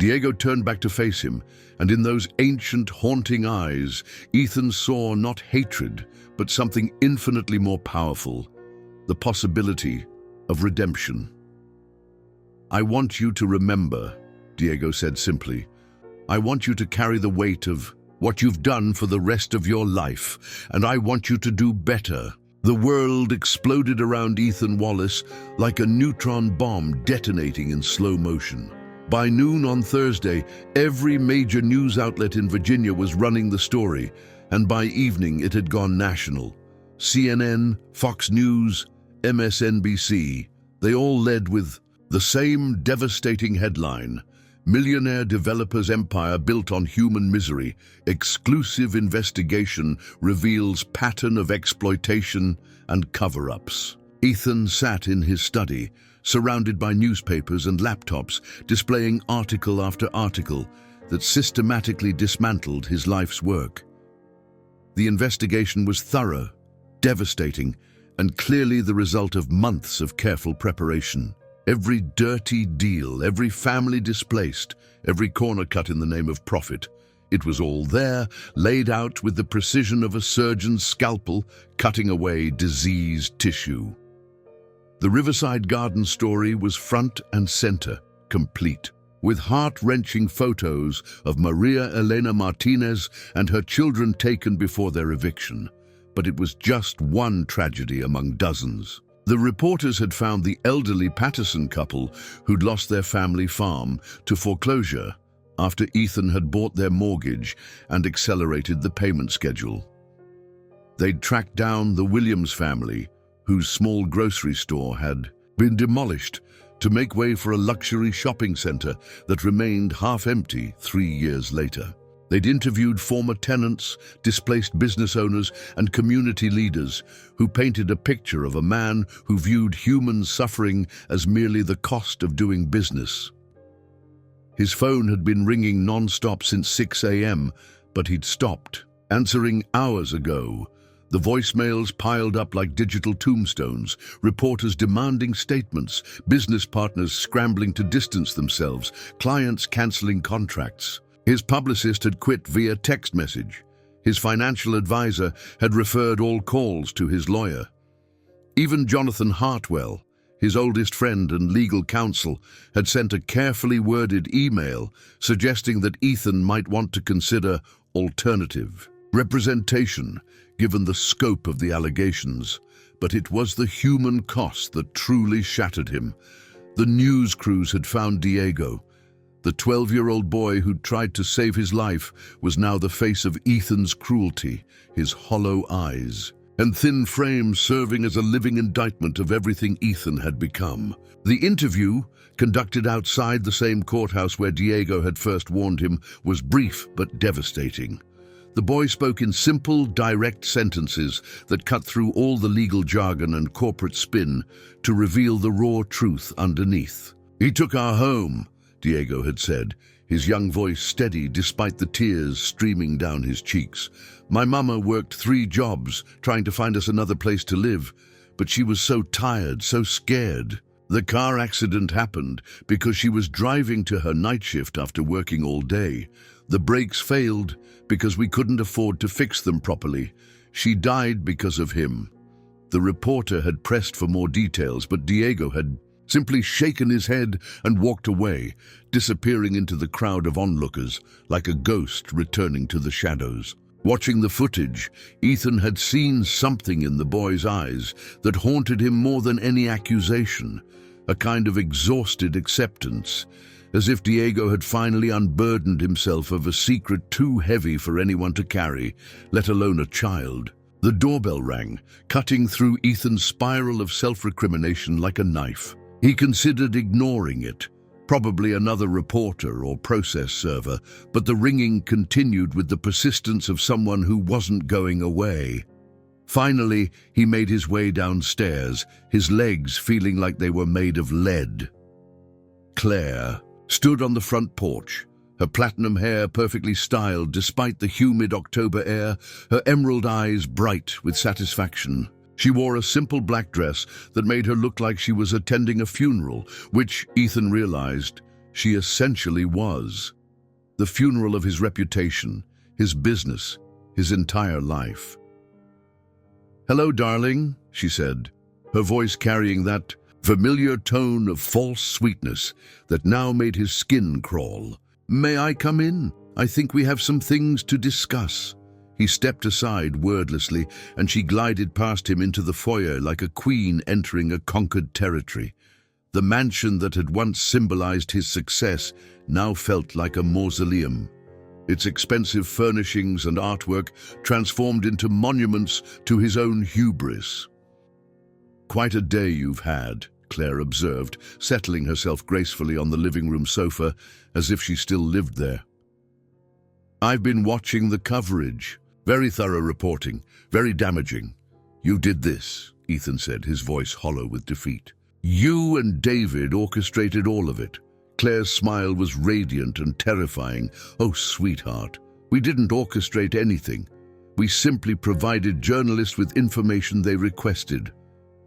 Diego turned back to face him, and in those ancient, haunting eyes, Ethan saw not hatred, but something infinitely more powerful, the possibility of redemption. "I want you to remember," Diego said simply. "I want you to carry the weight of what you've done for the rest of your life, and I want you to do better." The world exploded around Ethan Wallace like a neutron bomb detonating in slow motion. By noon on Thursday, every major news outlet in Virginia was running the story, and by evening it had gone national. CNN, Fox News, MSNBC, they all led with the same devastating headline: "Millionaire developer's empire built on human misery. Exclusive investigation reveals pattern of exploitation and cover-ups." Ethan sat in his study, surrounded by newspapers and laptops, displaying article after article that systematically dismantled his life's work. The investigation was thorough, devastating, and clearly the result of months of careful preparation. Every dirty deal, every family displaced, every corner cut in the name of profit. It was all there, laid out with the precision of a surgeon's scalpel, cutting away diseased tissue. The Riverside Garden story was front and center, complete, with heart-wrenching photos of Maria Elena Martinez and her children taken before their eviction. But it was just one tragedy among dozens. The reporters had found the elderly Patterson couple who'd lost their family farm to foreclosure after Ethan had bought their mortgage and accelerated the payment schedule. They'd tracked down the Williams family, whose small grocery store had been demolished to make way for a luxury shopping center that remained half-empty 3 years later. They'd interviewed former tenants, displaced business owners, and community leaders who painted a picture of a man who viewed human suffering as merely the cost of doing business. His phone had been ringing non-stop since 6 a.m., but he'd stopped, answering hours ago. The voicemails piled up like digital tombstones, reporters demanding statements, business partners scrambling to distance themselves, clients canceling contracts. His publicist had quit via text message. His financial advisor had referred all calls to his lawyer. Even Jonathan Hartwell, his oldest friend and legal counsel, had sent a carefully worded email suggesting that Ethan might want to consider alternative representation, given the scope of the allegations. But it was the human cost that truly shattered him. The news crews had found Diego. The 12-year-old boy who'd tried to save his life was now the face of Ethan's cruelty, his hollow eyes and thin frame serving as a living indictment of everything Ethan had become. The interview, conducted outside the same courthouse where Diego had first warned him, was brief but devastating. The boy spoke in simple, direct sentences that cut through all the legal jargon and corporate spin to reveal the raw truth underneath. "He took our home," Diego had said, his young voice steady despite the tears streaming down his cheeks. "My mama worked 3 jobs trying to find us another place to live, but she was so tired, so scared. The car accident happened because she was driving to her night shift after working all day. The brakes failed because we couldn't afford to fix them properly. She died because of him." The reporter had pressed for more details, but Diego had simply shaken his head and walked away, disappearing into the crowd of onlookers like a ghost returning to the shadows. Watching the footage, Ethan had seen something in the boy's eyes that haunted him more than any accusation, a kind of exhausted acceptance, as if Diego had finally unburdened himself of a secret too heavy for anyone to carry, let alone a child. The doorbell rang, cutting through Ethan's spiral of self-recrimination like a knife. He considered ignoring it, probably another reporter or process server, but the ringing continued with the persistence of someone who wasn't going away. Finally, he made his way downstairs, his legs feeling like they were made of lead. Claire stood on the front porch, her platinum hair perfectly styled despite the humid October air, her emerald eyes bright with satisfaction. She wore a simple black dress that made her look like she was attending a funeral, which, Ethan realized, She essentially was. The funeral of his reputation, his business, his entire life. "Hello, darling," she said, her voice carrying that familiar tone of false sweetness that now made his skin crawl. "May I come in? I think we have some things to discuss." He stepped aside wordlessly, and she glided past him into the foyer like a queen entering a conquered territory. The mansion that had once symbolized his success now felt like a mausoleum. Its expensive furnishings and artwork transformed into monuments to his own hubris. "Quite a day you've had," Claire observed, settling herself gracefully on the living room sofa as if she still lived there. "I've been watching the coverage. Very thorough reporting, very damaging." "You did this," Ethan said, his voice hollow with defeat. "You and David orchestrated all of it." Claire's smile was radiant and terrifying. "Oh, sweetheart, we didn't orchestrate anything. We simply provided journalists with information they requested.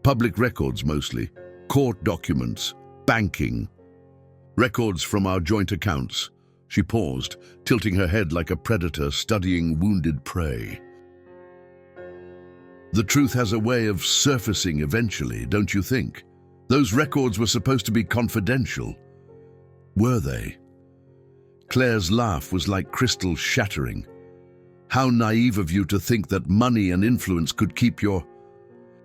Public records mostly, court documents, banking, records from our joint accounts." She paused, tilting her head like a predator studying wounded prey. "The truth has a way of surfacing eventually, don't you think? Those records were supposed to be confidential. Were they?" Claire's laugh was like crystal shattering. "How naive of you to think that money and influence could keep your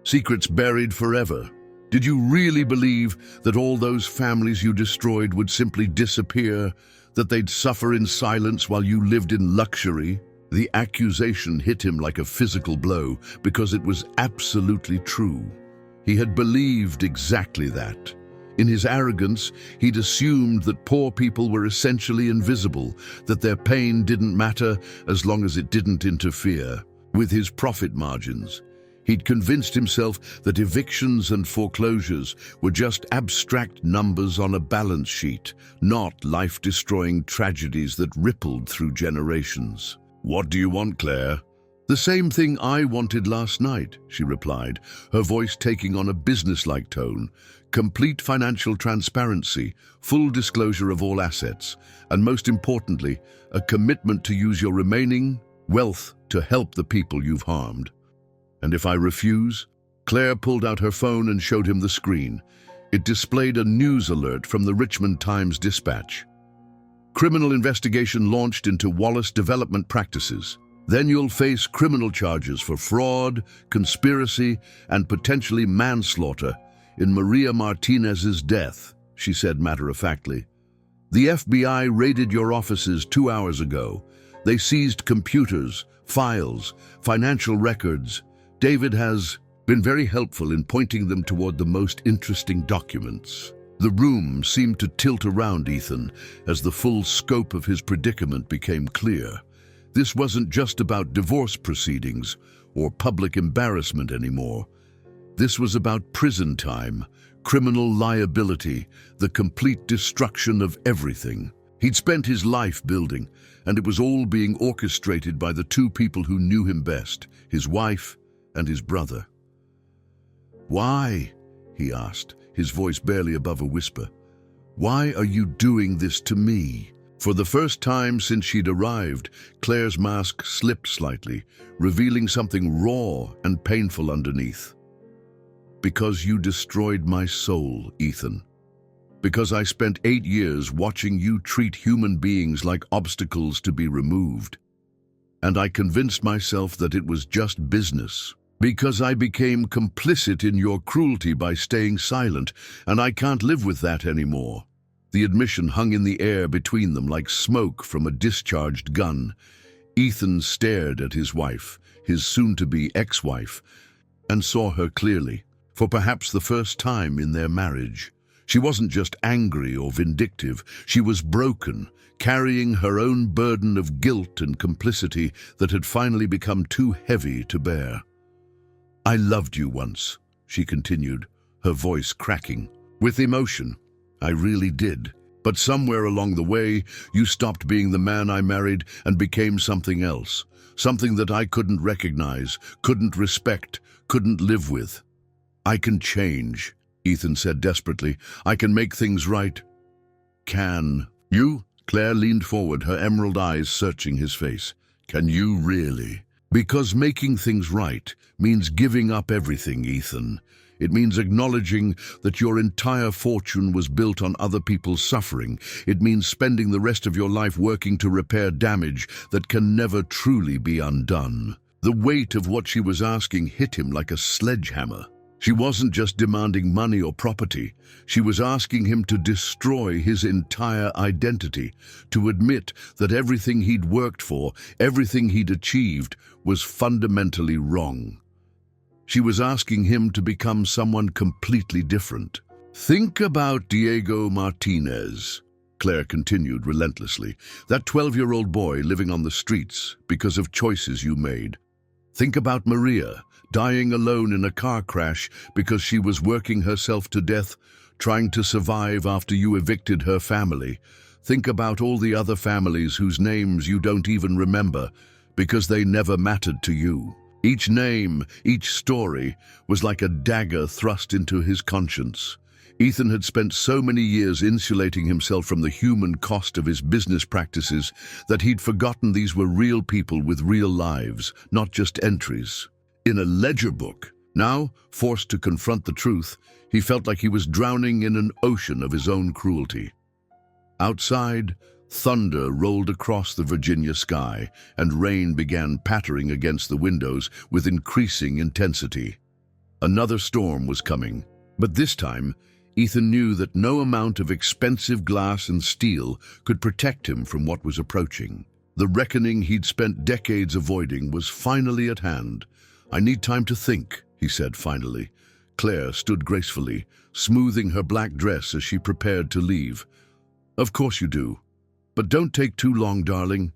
secrets buried forever. Did you really believe that all those families you destroyed would simply disappear, that they'd suffer in silence while you lived in luxury?" The accusation hit him like a physical blow because it was absolutely true. He had believed exactly that. In his arrogance, he'd assumed that poor people were essentially invisible, that their pain didn't matter as long as it didn't interfere with his profit margins. He'd convinced himself that evictions and foreclosures were just abstract numbers on a balance sheet, not life-destroying tragedies that rippled through generations. "What do you want, Claire?" "The same thing I wanted last night," she replied, her voice taking on a businesslike tone. "Complete financial transparency, full disclosure of all assets, and most importantly, a commitment to use your remaining wealth to help the people you've harmed." "And if I refuse?" Claire pulled out her phone and showed him the screen. It displayed a news alert from the Richmond Times-Dispatch. "Criminal investigation launched into Wallace development practices. Then you'll face criminal charges for fraud, conspiracy, and potentially manslaughter in Maria Martinez's death," she said matter-of-factly. "The FBI raided your offices 2 hours ago. They seized computers, files, financial records. David has been very helpful in pointing them toward the most interesting documents." The room seemed to tilt around Ethan as the full scope of his predicament became clear. This wasn't just about divorce proceedings or public embarrassment anymore. This was about prison time, criminal liability, the complete destruction of everything. He'd spent his life building, and it was all being orchestrated by the two people who knew him best, his wife and his brother. "Why?" he asked, his voice barely above a whisper. "Why are you doing this to me?" For the first time since she'd arrived, Claire's mask slipped slightly, revealing something raw and painful underneath. "Because you destroyed my soul, Ethan. Because I spent 8 years watching you treat human beings like obstacles to be removed. And I convinced myself that it was just business. Because I became complicit in your cruelty by staying silent, and I can't live with that anymore." The admission hung in the air between them like smoke from a discharged gun. Ethan stared at his wife, his soon-to-be ex-wife, and saw her clearly, for perhaps the first time in their marriage. She wasn't just angry or vindictive, she was broken, carrying her own burden of guilt and complicity that had finally become too heavy to bear. "I loved you once," she continued, her voice cracking with emotion. "I really did. But somewhere along the way, you stopped being the man I married and became something else. Something that I couldn't recognize, couldn't respect, couldn't live with." "I can change," Ethan said desperately. "I can make things right." Can you? Claire leaned forward, her emerald eyes searching his face. Can you really? Because making things right means giving up everything, Ethan. It means acknowledging that your entire fortune was built on other people's suffering. It means spending the rest of your life working to repair damage that can never truly be undone. The weight of what she was asking hit him like a sledgehammer. She wasn't just demanding money or property. She was asking him to destroy his entire identity, to admit that everything he'd worked for, everything he'd achieved, was fundamentally wrong. She was asking him to become someone completely different. Think about Diego Martinez, Claire continued relentlessly, that 12-year-old boy living on the streets because of choices you made. Think about Maria, dying alone in a car crash because she was working herself to death, trying to survive after you evicted her family. Think about all the other families whose names you don't even remember because they never mattered to you. Each name, each story, was like a dagger thrust into his conscience. Ethan had spent so many years insulating himself from the human cost of his business practices that he'd forgotten these were real people with real lives, not just entries in a ledger book. Now, forced to confront the truth, he felt like he was drowning in an ocean of his own cruelty. Outside, thunder rolled across the Virginia sky, and rain began pattering against the windows with increasing intensity. Another storm was coming, but this time, Ethan knew that no amount of expensive glass and steel could protect him from what was approaching. The reckoning he'd spent decades avoiding was finally at hand. "I need time to think," he said finally. Claire stood gracefully, smoothing her black dress as she prepared to leave. "Of course you do. But don't take too long, darling.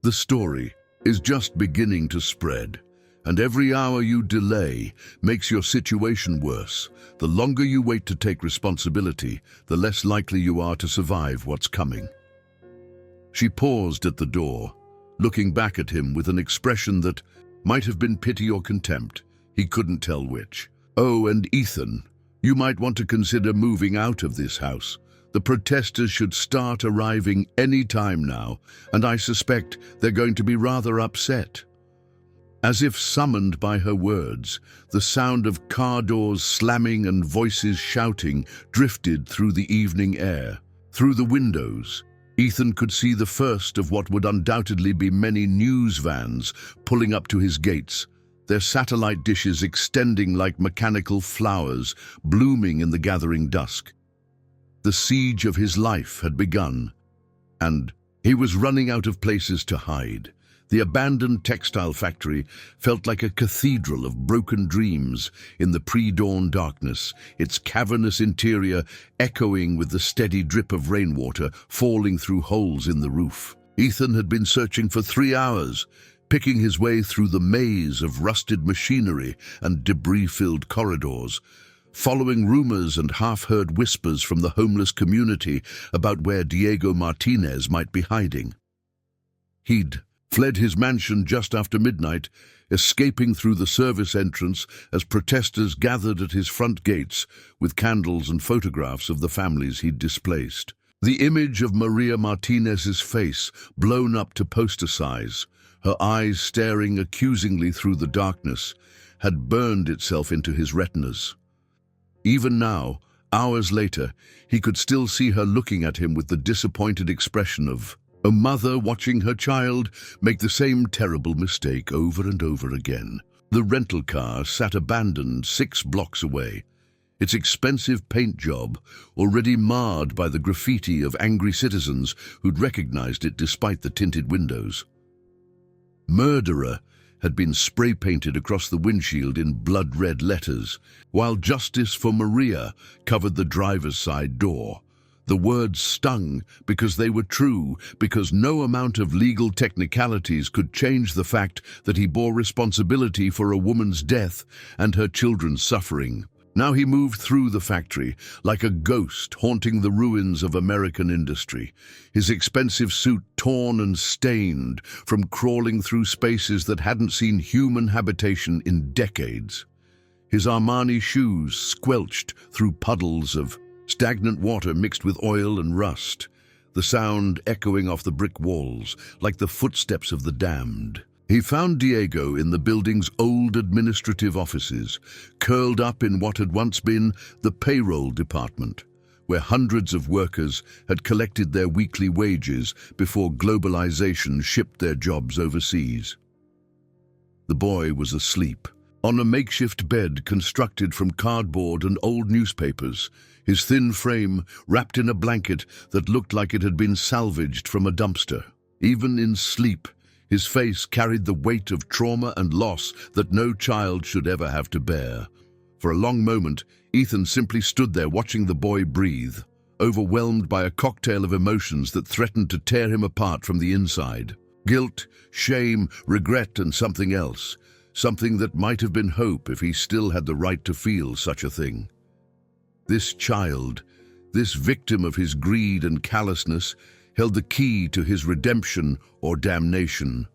The story is just beginning to spread, and every hour you delay makes your situation worse. The longer you wait to take responsibility, the less likely you are to survive what's coming." She paused at the door, looking back at him with an expression that might have been pity or contempt. He couldn't tell which. "Oh, and Ethan, you might want to consider moving out of this house. The protesters should start arriving any time now, and I suspect they're going to be rather upset." As if summoned by her words, the sound of car doors slamming and voices shouting drifted through the evening air. Through the windows, Ethan could see the first of what would undoubtedly be many news vans pulling up to his gates, their satellite dishes extending like mechanical flowers, blooming in the gathering dusk. The siege of his life had begun, and he was running out of places to hide. The abandoned textile factory felt like a cathedral of broken dreams in the pre-dawn darkness, its cavernous interior echoing with the steady drip of rainwater falling through holes in the roof. Ethan had been searching for 3 hours, picking his way through the maze of rusted machinery and debris-filled corridors, following rumors and half-heard whispers from the homeless community about where Diego Martinez might be hiding. He'd fled his mansion just after midnight, escaping through the service entrance as protesters gathered at his front gates with candles and photographs of the families he'd displaced. The image of Maria Martinez's face blown up to poster size, her eyes staring accusingly through the darkness, had burned itself into his retinas. Even now, hours later, he could still see her looking at him with the disappointed expression of a mother watching her child make the same terrible mistake over and over again. The rental car sat abandoned 6 blocks away, its expensive paint job already marred by the graffiti of angry citizens who'd recognized it despite the tinted windows. "Murderer" had been spray-painted across the windshield in blood-red letters, while "Justice for Maria" covered the driver's side door. The words stung because they were true, because no amount of legal technicalities could change the fact that he bore responsibility for a woman's death and her children's suffering. Now he moved through the factory like a ghost haunting the ruins of American industry, his expensive suit torn and stained from crawling through spaces that hadn't seen human habitation in decades. His Armani shoes squelched through puddles of Stagnant water mixed with oil and rust, the sound echoing off the brick walls like the footsteps of the damned. He found Diego in the building's old administrative offices, curled up in what had once been the payroll department, where hundreds of workers had collected their weekly wages before globalization shipped their jobs overseas. The boy was asleep, on a makeshift bed constructed from cardboard and old newspapers, his thin frame wrapped in a blanket that looked like it had been salvaged from a dumpster. Even in sleep, his face carried the weight of trauma and loss that no child should ever have to bear. For a long moment, Ethan simply stood there watching the boy breathe, overwhelmed by a cocktail of emotions that threatened to tear him apart from the inside. Guilt, shame, regret, and something else. Something that might have been hope if he still had the right to feel such a thing. This child, this victim of his greed and callousness, held the key to his redemption or damnation.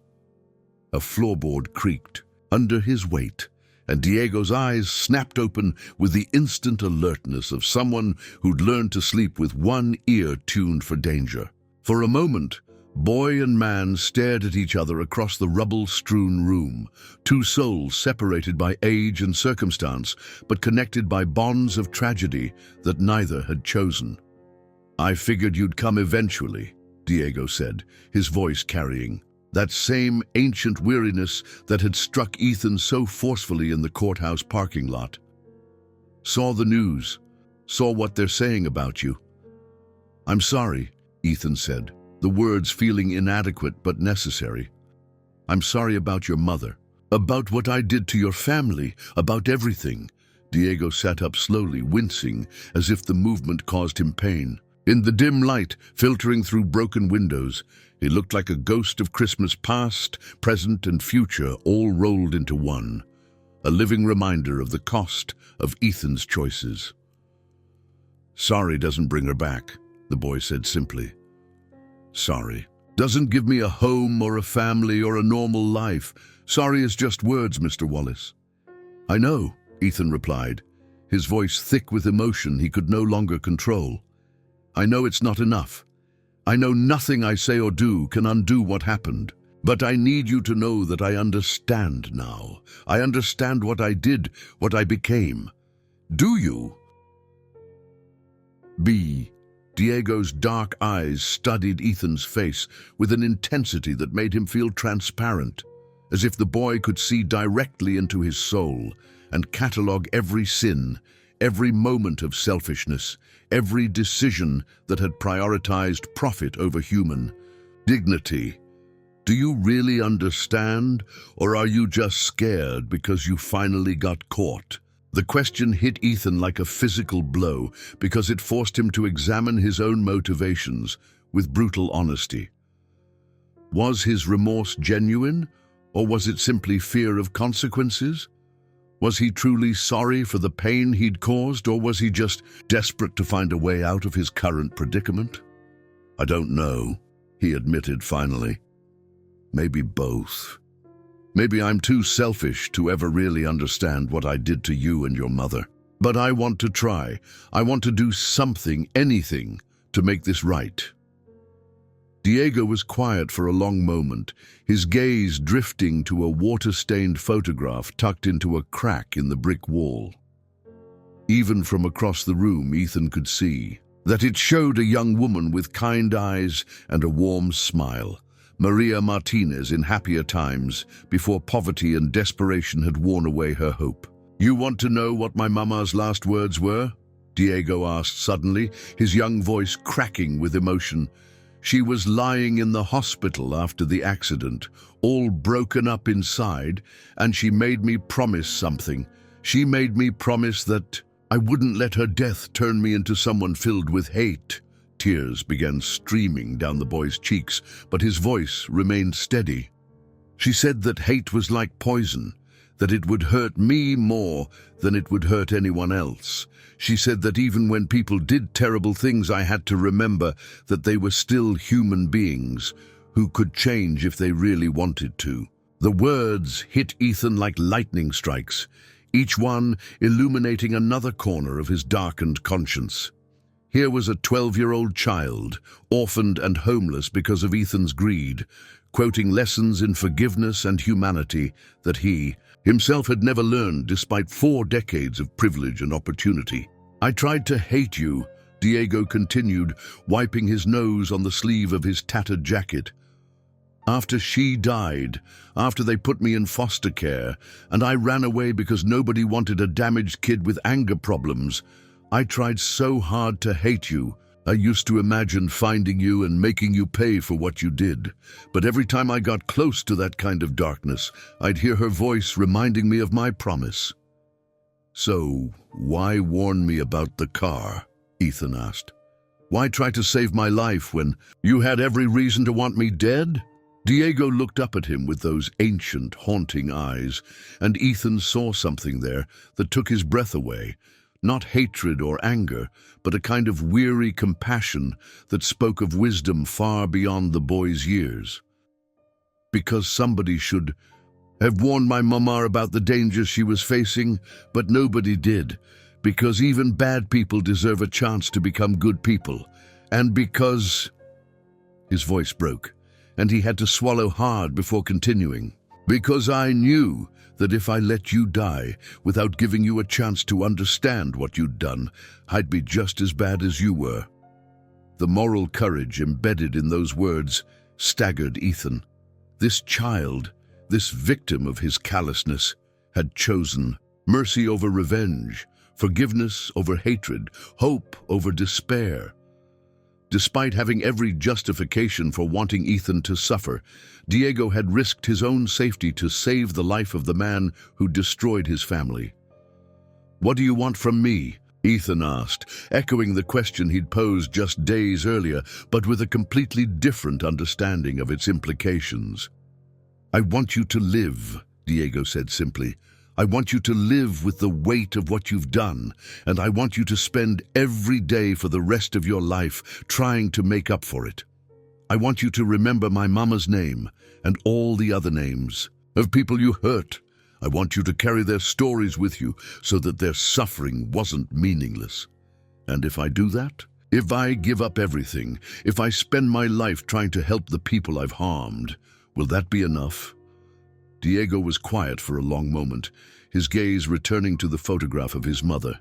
A floorboard creaked under his weight, and Diego's eyes snapped open with the instant alertness of someone who'd learned to sleep with one ear tuned for danger. For a moment, boy and man stared at each other across the rubble-strewn room, two souls separated by age and circumstance, but connected by bonds of tragedy that neither had chosen. "I figured you'd come eventually," Diego said, his voice carrying that same ancient weariness that had struck Ethan so forcefully in the courthouse parking lot. "Saw the news, saw what they're saying about you." "I'm sorry," Ethan said, the words feeling inadequate but necessary. "I'm sorry about your mother, about what I did to your family, about everything." Diego sat up slowly, wincing, as if the movement caused him pain. In the dim light filtering through broken windows, he looked like a ghost of Christmas past, present, and future all rolled into one, a living reminder of the cost of Ethan's choices. "Sorry doesn't bring her back," the boy said simply. "Sorry doesn't give me a home or a family or a normal life. Sorry is just words, Mr. Wallace." "I know," Ethan replied, his voice thick with emotion he could no longer control. "I know it's not enough. I know nothing I say or do can undo what happened. But I need you to know that I understand now. I understand what I did, what I became. Do you?" Diego's dark eyes studied Ethan's face with an intensity that made him feel transparent, as if the boy could see directly into his soul and catalogue every sin, every moment of selfishness, every decision that had prioritized profit over human dignity. "Do you really understand, or are you just scared because you finally got caught?" The question hit Ethan like a physical blow because it forced him to examine his own motivations with brutal honesty. Was his remorse genuine, or was it simply fear of consequences? Was he truly sorry for the pain he'd caused, or was he just desperate to find a way out of his current predicament? "I don't know," he admitted finally. "Maybe both. Maybe I'm too selfish to ever really understand what I did to you and your mother. But I want to try. I want to do something, anything, to make this right." Diego was quiet for a long moment, his gaze drifting to a water-stained photograph tucked into a crack in the brick wall. Even from across the room, Ethan could see that it showed a young woman with kind eyes and a warm smile, Maria Martinez in happier times, before poverty and desperation had worn away her hope. "You want to know what my mama's last words were?" Diego asked suddenly, his young voice cracking with emotion. "She was lying in the hospital after the accident, all broken up inside, and she made me promise something. She made me promise that I wouldn't let her death turn me into someone filled with hate." Tears began streaming down the boy's cheeks, but his voice remained steady. "She said that hate was like poison, that it would hurt me more than it would hurt anyone else. She said that even when people did terrible things, I had to remember that they were still human beings who could change if they really wanted to." The words hit Ethan like lightning strikes, each one illuminating another corner of his darkened conscience. Here was a 12-year-old child, orphaned and homeless because of Ethan's greed, quoting lessons in forgiveness and humanity that he himself had never learned despite 4 decades of privilege and opportunity. "I tried to hate you," Diego continued, wiping his nose on the sleeve of his tattered jacket. "After she died, after they put me in foster care, and I ran away because nobody wanted a damaged kid with anger problems, I tried so hard to hate you. I used to imagine finding you and making you pay for what you did. But every time I got close to that kind of darkness, I'd hear her voice reminding me of my promise." "So, why warn me about the car?" Ethan asked. "Why try to save my life when you had every reason to want me dead?" Diego looked up at him with those ancient, haunting eyes, and Ethan saw something there that took his breath away. Not hatred or anger, but a kind of weary compassion that spoke of wisdom far beyond the boy's years. "Because somebody should have warned my mama about the dangers she was facing, but nobody did. Because even bad people deserve a chance to become good people. And because—" His voice broke, and he had to swallow hard before continuing. "Because I knew that if I let you die without giving you a chance to understand what you'd done, I'd be just as bad as you were." The moral courage embedded in those words staggered Ethan. This child, this victim of his callousness, had chosen mercy over revenge, forgiveness over hatred, hope over despair. Despite having every justification for wanting Ethan to suffer, Diego had risked his own safety to save the life of the man who destroyed his family. "What do you want from me?" Ethan asked, echoing the question he'd posed just days earlier, but with a completely different understanding of its implications. "I want you to live," Diego said simply. "I want you to live with the weight of what you've done, and I want you to spend every day for the rest of your life trying to make up for it. I want you to remember my mama's name and all the other names of people you hurt. I want you to carry their stories with you so that their suffering wasn't meaningless. And if I do that, if I give up everything, if I spend my life trying to help the people I've harmed, will that be enough?" Diego was quiet for a long moment, his gaze returning to the photograph of his mother.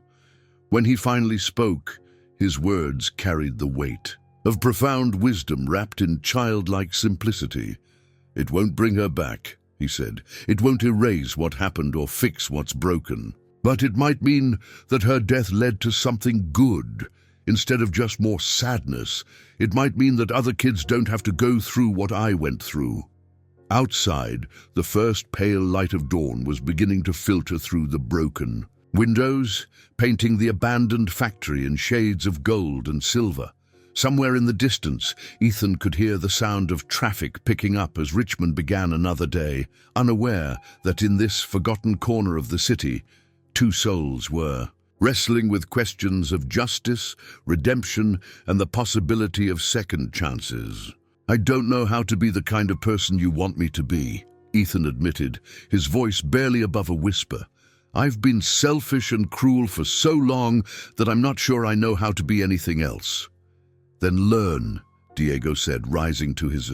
When he finally spoke, his words carried the weight of profound wisdom wrapped in childlike simplicity. "It won't bring her back," he said. "It won't erase what happened or fix what's broken. But it might mean that her death led to something good. Instead of just more sadness, it might mean that other kids don't have to go through what I went through." Outside, the first pale light of dawn was beginning to filter through the broken windows, painting the abandoned factory in shades of gold and silver. Somewhere in the distance, Ethan could hear the sound of traffic picking up as Richmond began another day, unaware that in this forgotten corner of the city, 2 souls were wrestling with questions of justice, redemption, and the possibility of second chances. "I don't know how to be the kind of person you want me to be," Ethan admitted, his voice barely above a whisper. "I've been selfish and cruel for so long that I'm not sure I know how to be anything else." "Then learn," Diego said, rising to his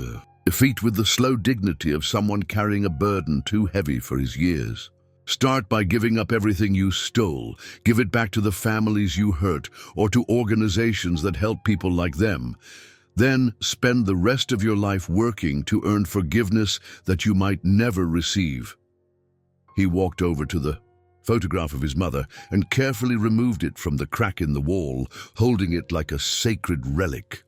feet with the slow dignity of someone carrying a burden too heavy for his years. "Start by giving up everything you stole. Give it back to the families you hurt or to organizations that help people like them. Then spend the rest of your life working to earn forgiveness that you might never receive." He walked over to the photograph of his mother and carefully removed it from the crack in the wall, holding it like a sacred relic.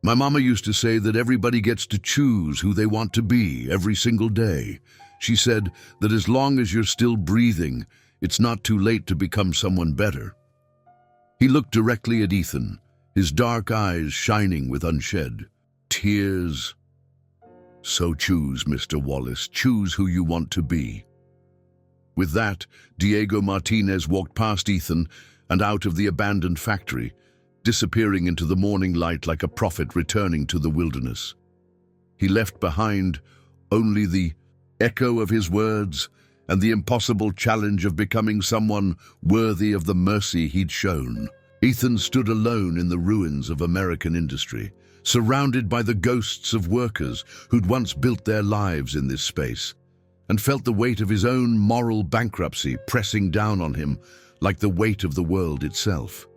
"My mama used to say that everybody gets to choose who they want to be every single day. She said that as long as you're still breathing, it's not too late to become someone better." He looked directly at Ethan, his dark eyes shining with unshed tears. "So choose, Mr. Wallace, choose who you want to be." With that, Diego Martinez walked past Ethan and out of the abandoned factory, disappearing into the morning light like a prophet returning to the wilderness. He left behind only the echo of his words and the impossible challenge of becoming someone worthy of the mercy he'd shown. Ethan stood alone in the ruins of American industry, surrounded by the ghosts of workers who'd once built their lives in this space, and felt the weight of his own moral bankruptcy pressing down on him like the weight of the world itself.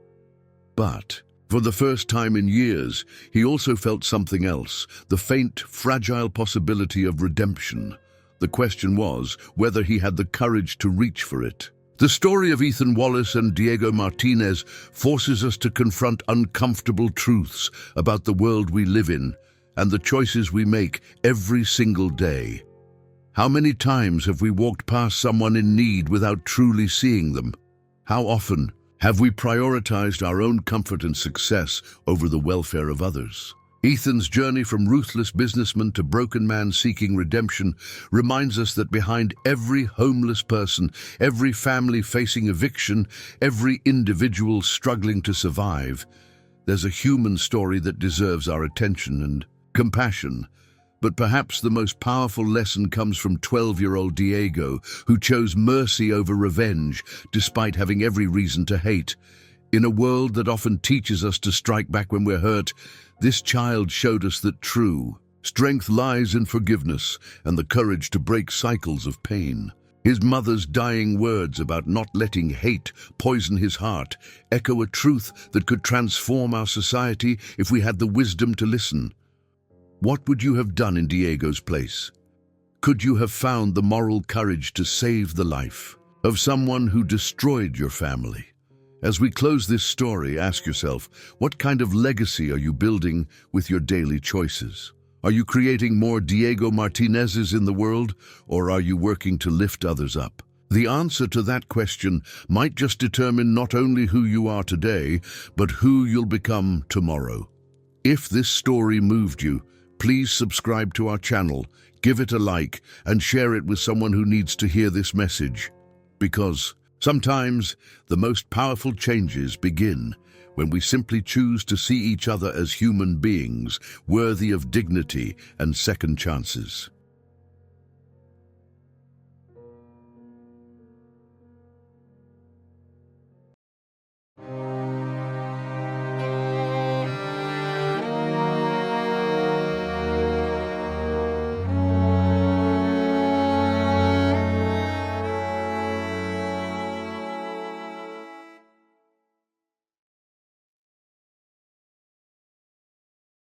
But for the first time in years, he also felt something else, the faint, fragile possibility of redemption. The question was whether he had the courage to reach for it. The story of Ethan Wallace and Diego Martinez forces us to confront uncomfortable truths about the world we live in and the choices we make every single day. How many times have we walked past someone in need without truly seeing them? How often have we prioritized our own comfort and success over the welfare of others? Ethan's journey from ruthless businessman to broken man seeking redemption reminds us that behind every homeless person, every family facing eviction, every individual struggling to survive, there's a human story that deserves our attention and compassion. But perhaps the most powerful lesson comes from 12-year-old Diego, who chose mercy over revenge, despite having every reason to hate. In a world that often teaches us to strike back when we're hurt, this child showed us that true strength lies in forgiveness and the courage to break cycles of pain. His mother's dying words about not letting hate poison his heart echo a truth that could transform our society if we had the wisdom to listen. What would you have done in Diego's place? Could you have found the moral courage to save the life of someone who destroyed your family? As we close this story, ask yourself, what kind of legacy are you building with your daily choices? Are you creating more Diego Martinezes in the world, or are you working to lift others up? The answer to that question might just determine not only who you are today, but who you'll become tomorrow. If this story moved you, please subscribe to our channel, give it a like, and share it with someone who needs to hear this message. Because sometimes the most powerful changes begin when we simply choose to see each other as human beings, worthy of dignity and second chances.